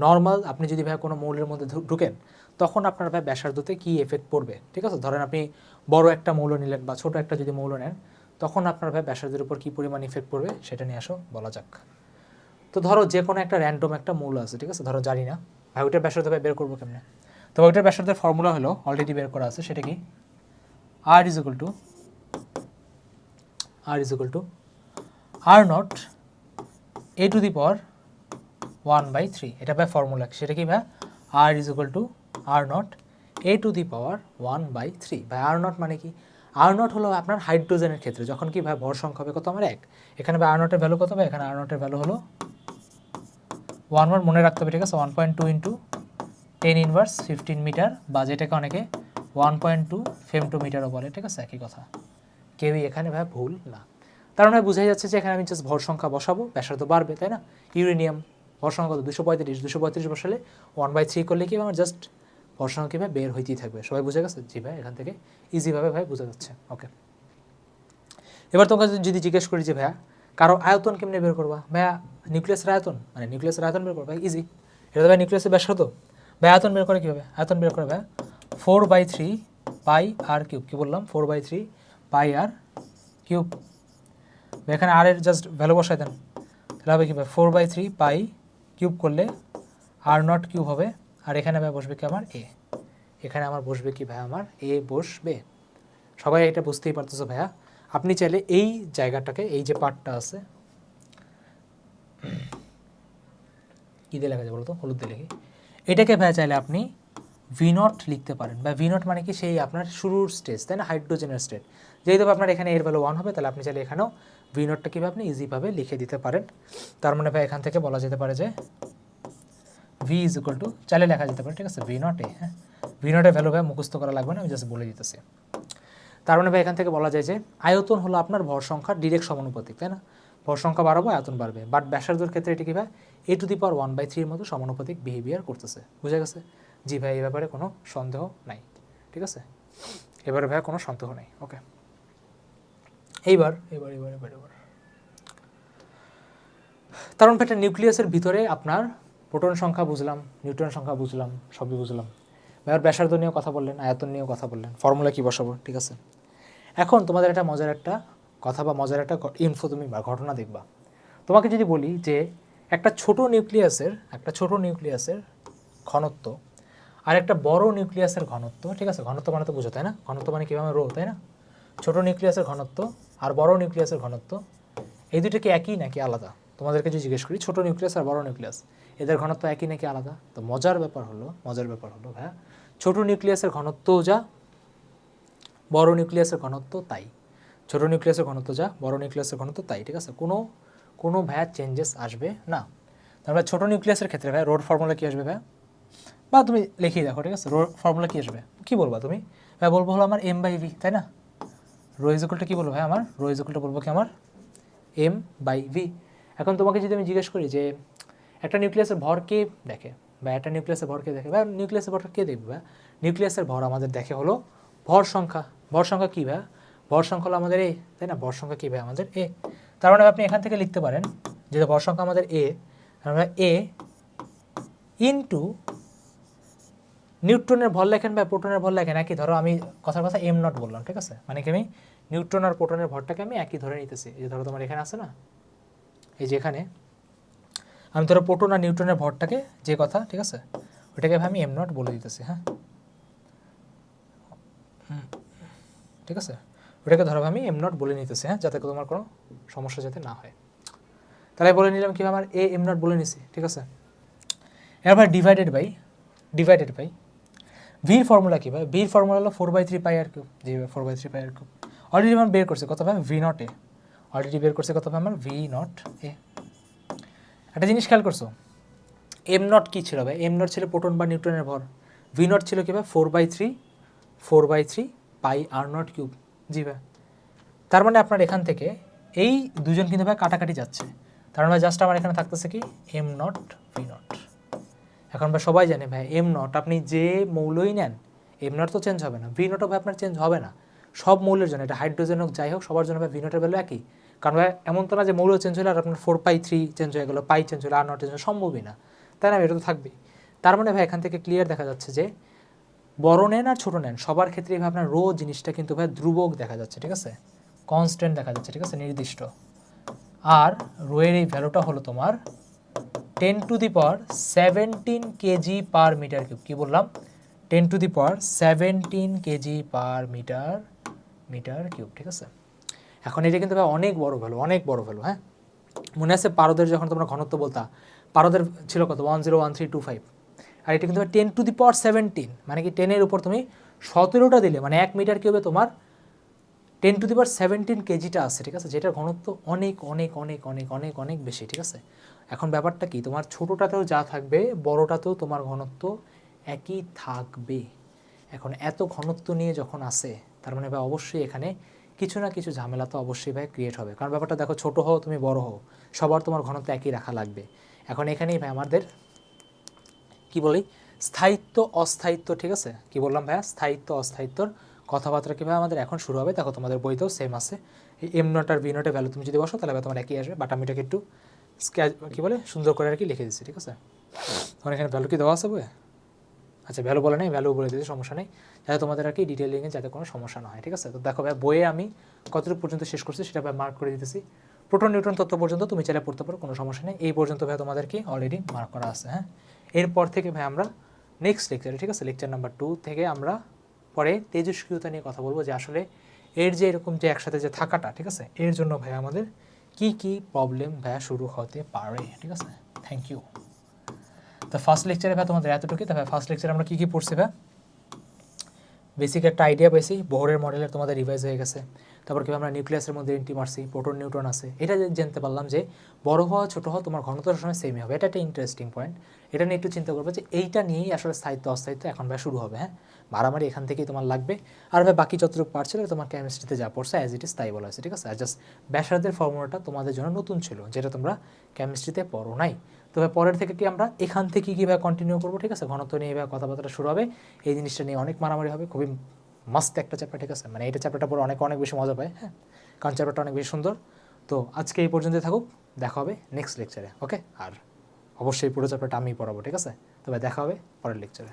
নর্মাল, আপনি যদি ভাই কোনো মৌলের মধ্যে ঢুকেন তখন আপনার ভাই ব্যাসার্ধতে কী এফেক্ট পড়বে। ঠিক আছে, ধরেন আপনি বড় একটা মৌল নিলেন বা ছোট একটা যদি মৌল নেন তখন আপনার ভাই ব্যাসার্ধের উপর কী পরিমাণ ইফেক্ট পড়বে সেটা নিয়ে আসো বলা যাক। তো ধরো যে কোনো একটা র্যান্ডম একটা মৌল আছে, ঠিক আছে, ধরো জানি না ভাই ওইটার ব্যাসার্ধ ভাই বের করবো কেমনে। তো ওইটার ব্যাসার্ধের ফর্মুলা হলো অলরেডি বের করা আছে, সেটা কি R is equal to R naught A to the power 1/3। এটা ভাই ফর্মুলা, সেটা কি ভাই? R is equal to R naught A to the power 1/3। ভাই আর নট মানে কি? আর নট হলো আপনার হাইড্রোজেনের ক্ষেত্রে যখন কি ভাই ভর সংখ্যা হবে কত আমার 1, এখানে ভাই আর নটের ভ্যালু কত ভাই? এখানে আর নটের ভ্যালু হলো 1 মনে রাখতে হবে। ঠিক আছে, 1.2 ইন্টু 10⁻15 মিটার, বা যেটাকে অনেকে 1.2 ফেমটোমিটারও বলে। ঠিক আছে, একই কথা, কেউই এখানে ভাই ভুল না। তার মানে বোঝাই যাচ্ছে যে এখানে আমি জাস্ট ভর সংখ্যা বসাবো, ব্যাসার্ধ বাড়বে, তাই না? ইউরেনিয়াম ভর সংখ্যা কত? 235 বসালে 1/3 করলে কি আমার জাস্ট ভর সংখ্যা কীভাবে বের হইতেই থাকবে। সবাই বুঝে গেছে? জি ভাই, এখান থেকে ইজিভাবে ভাই বোঝা যাচ্ছে। ওকে, এবার তোমাকে যদি জিজ্ঞেস করি যে ভাইয়া কারো আয়তন কেমনে বের করবা? ভাইয়া নিউক্লিয়াসের আয়তন, মানে নিউক্লিয়াসের আয়তন বের করবা, ইজি। এটা তো ভাই নিউক্লিয়াসের ব্যাসার্ধ। ভাই আয়তন বের করে কীভাবে? আয়তন বের করে ভাই 4/3 পাই আর কিউব। কী বললাম? 4/3 পাই আর কিউব। এখানে আর এর জাস্ট ভ্যালু বসাই দেন, তাহলে হবে কী ভাই? 4/3 পাই কিউব করলে আর নট কিউব হবে, আর এখানে ভাই বসবে কি আমার এ। এখানে আমার বসবে কি ভাই? আমার এ বসবে। সবাই এটা বুঝতেই পারতেছো ভাইয়া। আপনি চাইলে এই জায়গাটাকে, এই যে পার্টটা আছে, কী দিয়ে লেখা যায় বলো তো? হলুদ দিয়ে লিখি। এটাকে ভাইয়া চাইলে আপনি V0 লিখতে পারেন। বা V0 মানে কি? সেই আপনার শুরুর স্টেজ, তাই না? হাইড্রোজেনের স্টেজ। যেহেতু আপনার এখানে এর ভ্যালু 1 হবে, তাহলে আপনি চাইলে এখানেও V0টা কীভাবে আপনি ইজিভাবে লিখে দিতে পারেন। তার মানে ভাই এখান থেকে বলা যেতে পারে যে V ইজ ইকুয়াল টু, চাইলে লেখা যেতে পারে, ঠিক আছে, V0 এ। হ্যাঁ, V0 এর ভ্যালু ভাই মুখস্থ করা লাগবে না, আমি জাস্ট বলে দিতেছি। তার মানে ভাই এখান থেকে বলা যায় যে আয়তন হলো আপনার ভর সংখ্যার ডিরেক্ট সমানুপাতিক, তাই না? ভর সংখ্যা বাড়াবো, আয়তন বাড়বে। বাট ব্যাসার্ধের ক্ষেত্রে এটি কী ভাই? এ টু দি পাওয়ার 1/3 মতো সমানুপাতিক বিহেভিয়ার করতেছে। বুঝে গেছে? জি ভাই, এই ব্যাপারে কোনো সন্দেহ নাই। ঠিক আছে, এবারে ভাই কোনো সন্দেহ নেই। ওকে, এইবার কারণ একটা নিউক্লিয়াসের ভিতরে আপনার প্রোটন সংখ্যা বুঝলাম, নিউট্রন সংখ্যা বুঝলাম, সবই বুঝলাম। এবার ব্যাসার্ধ নিয়েও কথা বললেন, আয়তন নিয়েও কথা বললেন, ফর্মুলা কি বসাবো। ঠিক আছে, এখন তোমাদের একটা মজার একটা কথা বা মজার একটা ইনফো তুমি বা ঘটনা দেখবা। তোমাকে যদি বলি যে একটা ছোট নিউক্লিয়াসের ঘনত্ব আর একটা বড় নিউক্লিয়াসের ঘনত্ব, ঠিক আছে, ঘনত্ব মানে তো বুঝো, তাই না? ঘনত্ব মানে কীভাবে রো, তাই না? ছোট নিউক্লিয়াসের ঘনত্ব আর বড় নিউক্লিয়াসের ঘনত্ব, এই দুটো কি একই নাকি আলাদা? তোমাদেরকে যদি জিজ্ঞেস করি ছোট নিউক্লিয়াস আর বড় নিউক্লিয়াস, এদের ঘনত্ব একই নাকি আলাদা? তো মজার ব্যাপার হলো ভাইয়া, ছোট নিউক্লিয়াসের ঘনত্বও যা বড় নিউক্লিয়াসের ঘনত্ব তাই, ছোট নিউক্লিয়াসের ঘনত্ব যা, বড় নিউক্লিয়াসের ঘনত্ব তাই, ঠিক আছে, কোনো ভাইয়া চেঞ্জেস আসবে না। তারপরে ছোট নিউক্লিয়াসের ক্ষেত্রে ভাই রোড ফর্মুলা কী আসবে ভাইয়া, বা তুমি লিখিয়ে দেখো, ঠিক আছে, রো ফর্মুলা কী আসবে, কী বলবা তুমি ভাই, বলবো হলো আমার m/v, তাই না, রো ইজ ইকুয়াল টু কী বলবো ভাই, আমার রো ইজ ইকুয়াল টু বলবো কি আমার m/v। এখন তোমাকে যদি আমি জিজ্ঞেস করি যে একটা নিউক্লিয়াসের ভর কে দেখে, বা একটা নিউক্লিয়াসের ভর কে দেখে, বা নিউক্লিয়াসের ভরটা কে দেখবে, বা নিউক্লিয়াসের ভর আমাদের দেখে হলো ভর সংখ্যা। ভর সংখ্যা কী ভাই, ভর সংখ্যা হলো আমাদের a, তাই না, ভর সংখ্যা কী ভাই আমাদের a। তার মানে আপনি এখান থেকে লিখতে পারেন যে ভর সংখ্যা আমাদের a, আমরা a ইন্টু নিউট্রনের ভর লেখেন বা প্রোটনের ভর লেখেন একই, ধরো আমি কথার কথা m0 বললাম, ঠিক আছে, মানে কি আমি নিউট্রন আর প্রোটনের ভরটাকে আমি একই ধরে নিতেছি। এই যে ধরো তোমার এখানে আছে না, এই যে এখানে আমি ধরো প্রোটন আর নিউট্রনের ভরটাকে যে কথা, ঠিক আছে, ওইটাকে আমি m0 বলে দিতেছি, হ্যাঁ, ঠিক আছে, ওটাকে ধরো আমি m0 বলে নিতেছি, হ্যাঁ, যাতে তোমার কোনো সমস্যা যাতে না হয়। তাহলে বলে নিলাম কি আমার m0 বলে নিছি, ঠিক আছে। এরপর ডিভাইডেড বাই ভির ফর্মুলা কী ভাই, ভির ফর্মুলা হলো 4/3 পাই আর কিউব, জি ভাই 4/3 পাই আর কিউব। অলরেডি আমার বের করছে কত ভাই, v0 এ, অলরেডি বের করছে কত ভাই আমার v0 এ। একটা জিনিস খেয়াল করছো, m0 কী ছিল ভাই, m0 ছিল প্রোটন বা নিউট্রনের ভর, v0 ছিল কি ভাই 4/3 পাই r0 কিউব, জি ভাই। তার মানে আপনার এখান থেকে এই দুজন কিন্তু ভাই কাটাকাটি যাচ্ছে, তার মানে জাস্ট আমার এখানে থাকতেছে কি m0 v0। এখন ভাই সবাই জানে ভাই m0 আপনি যে মৌলই নেন m0 তো চেঞ্জ হবে না, v0 ভাই আপনার চেঞ্জ হবে না সব মৌলের জন্য, এটা হাইড্রোজেন হোক যাই হোক সবার জন্য ভাই v0 এর ভ্যালু একই। কারণ ভাই এমন তো না যে মৌল চেঞ্জ হলে আর আপনার 4/3 চেঞ্জ হয়ে গেলো, পাই চেঞ্জ হলে r0 চেঞ্জ হলে সম্ভবই না, তাই না, এটা তো থাকবেই। তার মানে ভাই এখান থেকে ক্লিয়ার দেখা যাচ্ছে যে বড় নেন আর ছোটো নেন সবার ক্ষেত্রেই ভাই আপনার রো জিনিসটা কিন্তু ভাই ধ্রুবক দেখা যাচ্ছে, ঠিক আছে, কনস্ট্যান্ট দেখা যাচ্ছে, ঠিক আছে, নির্দিষ্ট। আর রো এর এই ভ্যালুটা হলো তোমার 10⁻17 কেজি পার মিটার কিউব, কী বললাম 10⁻17 কেজি পার মিটার কিউব, ঠিক আছে। এখন এটা কিন্তু ভাই অনেক বড় ভ্যালু, হ্যাঁ। মনে আছে পারদের যখন তোমরা ঘনত্ব বলতা, পারদের ছিল কত 101325, আর এটা কিন্তু 10⁻17, মানে কি 10-এর উপর তুমি 17টা দিলে মানে 1 মিটার কিউবে তোমার 10⁻17 কেজিটা আছে, ঠিক আছে, যেটার ঘনত্ব অনেক অনেক অনেক অনেক অনেক অনেক বেশি, ঠিক আছে। এখন ব্যাপারটা কি, তোমার ছোটোটাতেও যা থাকবে বড়টাতেও তোমার ঘনত্ব একই থাকবে। এখন এত ঘনত্ব নিয়ে যখন আসে তার মানে ভাই অবশ্যই এখানে কিছু না কিছু ঝামেলা তো অবশ্যই ভাই ক্রিয়েট হবে, কারণ ব্যাপারটা দেখো ছোটো হও তুমি বড় হও সবার তোমার ঘনত্ব একই রাখা লাগবে। এখন এখানেই ভাই আমাদের কি বলি স্থায়িত্ব অস্থায়িত্ব, ঠিক আছে, কি বললাম ভাইয়া, স্থায়িত্ব অস্থায়িত্বর কথাবার্তা কীভাবে আমাদের এখন শুরু হবে দেখো, তোমাদের বইতেও সেম আছে। এই m0 আর v0 এর ভ্যালু তুমি যদি বসো তাহলে তোমার একই আসবে, বাট আমি এটাকে একটু কী বলে সুন্দর করে আর কি লিখে দিচ্ছি, ঠিক আছে। তোমার এখানে ভ্যালু কি দেওয়া আছে বইয়ে, আচ্ছা ভ্যালু বলে নেই, ভ্যালু বলে দিতে সমস্যা নেই, যাতে তোমাদের আর কি ডিটেলিংয়ে যাতে কোনো সমস্যা না হয়, ঠিক আছে। তো দেখো ভাই বইয়ে আমি কতটুকু পর্যন্ত শেষ করছি সেটা ভাই মার্ক করে দিতেছি, প্রোটন নিউট্রন তত্ত্ব পর্যন্ত তুমি চাইলে পড়তে পারো, কোনো সমস্যা নেই, এই পর্যন্ত ভাই তোমাদের কি অলরেডি মার্ক করা আছে, হ্যাঁ। এরপর থেকে ভাই আমরা নেক্সট লেকচারে, ঠিক আছে, লেকচার নাম্বার 2 থেকে আমরা পরে তেজস্ক্রিয়তা নিয়ে কথা বলবো, যে আসলে এর যে এরকম যে একসাথে যে থাকাটা, ঠিক আছে, এর জন্য ভাই আমাদের কি কি প্রবলেম ভাইয়া শুরু হতে পারে, ঠিক আছে। Thank you. তো ফার্স্ট লেকচারে ভাই তোমাদের এতটুকুই। তবে ফার্স্ট লেকচারে আমরা কী কী পড়ছি ভাই, বেসিক একটা আইডিয়া পেয়েছি, বোহরের মডেলের তোমাদের রিভাইজ হয়ে গেছে, তারপর কীভাবে আমরা নিউক্লিয়াসের মধ্যে এন্ট্রি মারছি, প্রোটন নিউট্রন আছে, এটা জানতে পারলাম যে বড় হওয়া ছোটো হওয়া তোমার ঘনত্ব সময় সেমই হবে, এটা একটা ইন্টারেস্টিং পয়েন্ট। এটা নিয়ে একটু চিন্তা করবে যে এইটা নিয়েই আসলে স্থায়িত্ব অস্থায়িত্ব এখন ভাই শুরু হবে, হ্যাঁ, মারামারি এখান থেকেই তোমার লাগবে। আর ভাই বাকি যতটুকু পার্ট ছিল তোমার কেমিস্ট্রিতে যা পড়ছে অ্যাজ ইট ইজ তাই বলা হয়েছে, ঠিক আছে। আর জাস্ট ব্যাসার্ধের ফর্মুলাটা তোমাদের জন্য নতুন ছিল, যেটা তোমরা কেমিস্ট্রিতে পড়ো নাই। তবে পরের থেকে কি আমরা এখান থেকে কীভাবে কন্টিনিউ করবো, ঠিক আছে, ঘনত্ব নিয়ে এভাবে কথাবার্তা শুরু হবে, এই জিনিসটা নিয়ে অনেক মারামারি হবে, খুবই মাস্ত একটা চ্যাপ্টার, ঠিক আছে, মানে এইটা চ্যাপ্টারটা পরে অনেক অনেক বেশি মজা পায়, হ্যাঁ, কারণ চ্যাপ্টারটা অনেক বেশি সুন্দর। তো আজকে এই পর্যন্তই থাকুক, দেখা হবে নেক্সট লেকচারে, ওকে। আর অবশ্যই পুরো চ্যাপ্টারটা আমিই পড়াবো, ঠিক আছে। তবে দেখা হবে পরের লেকচারে।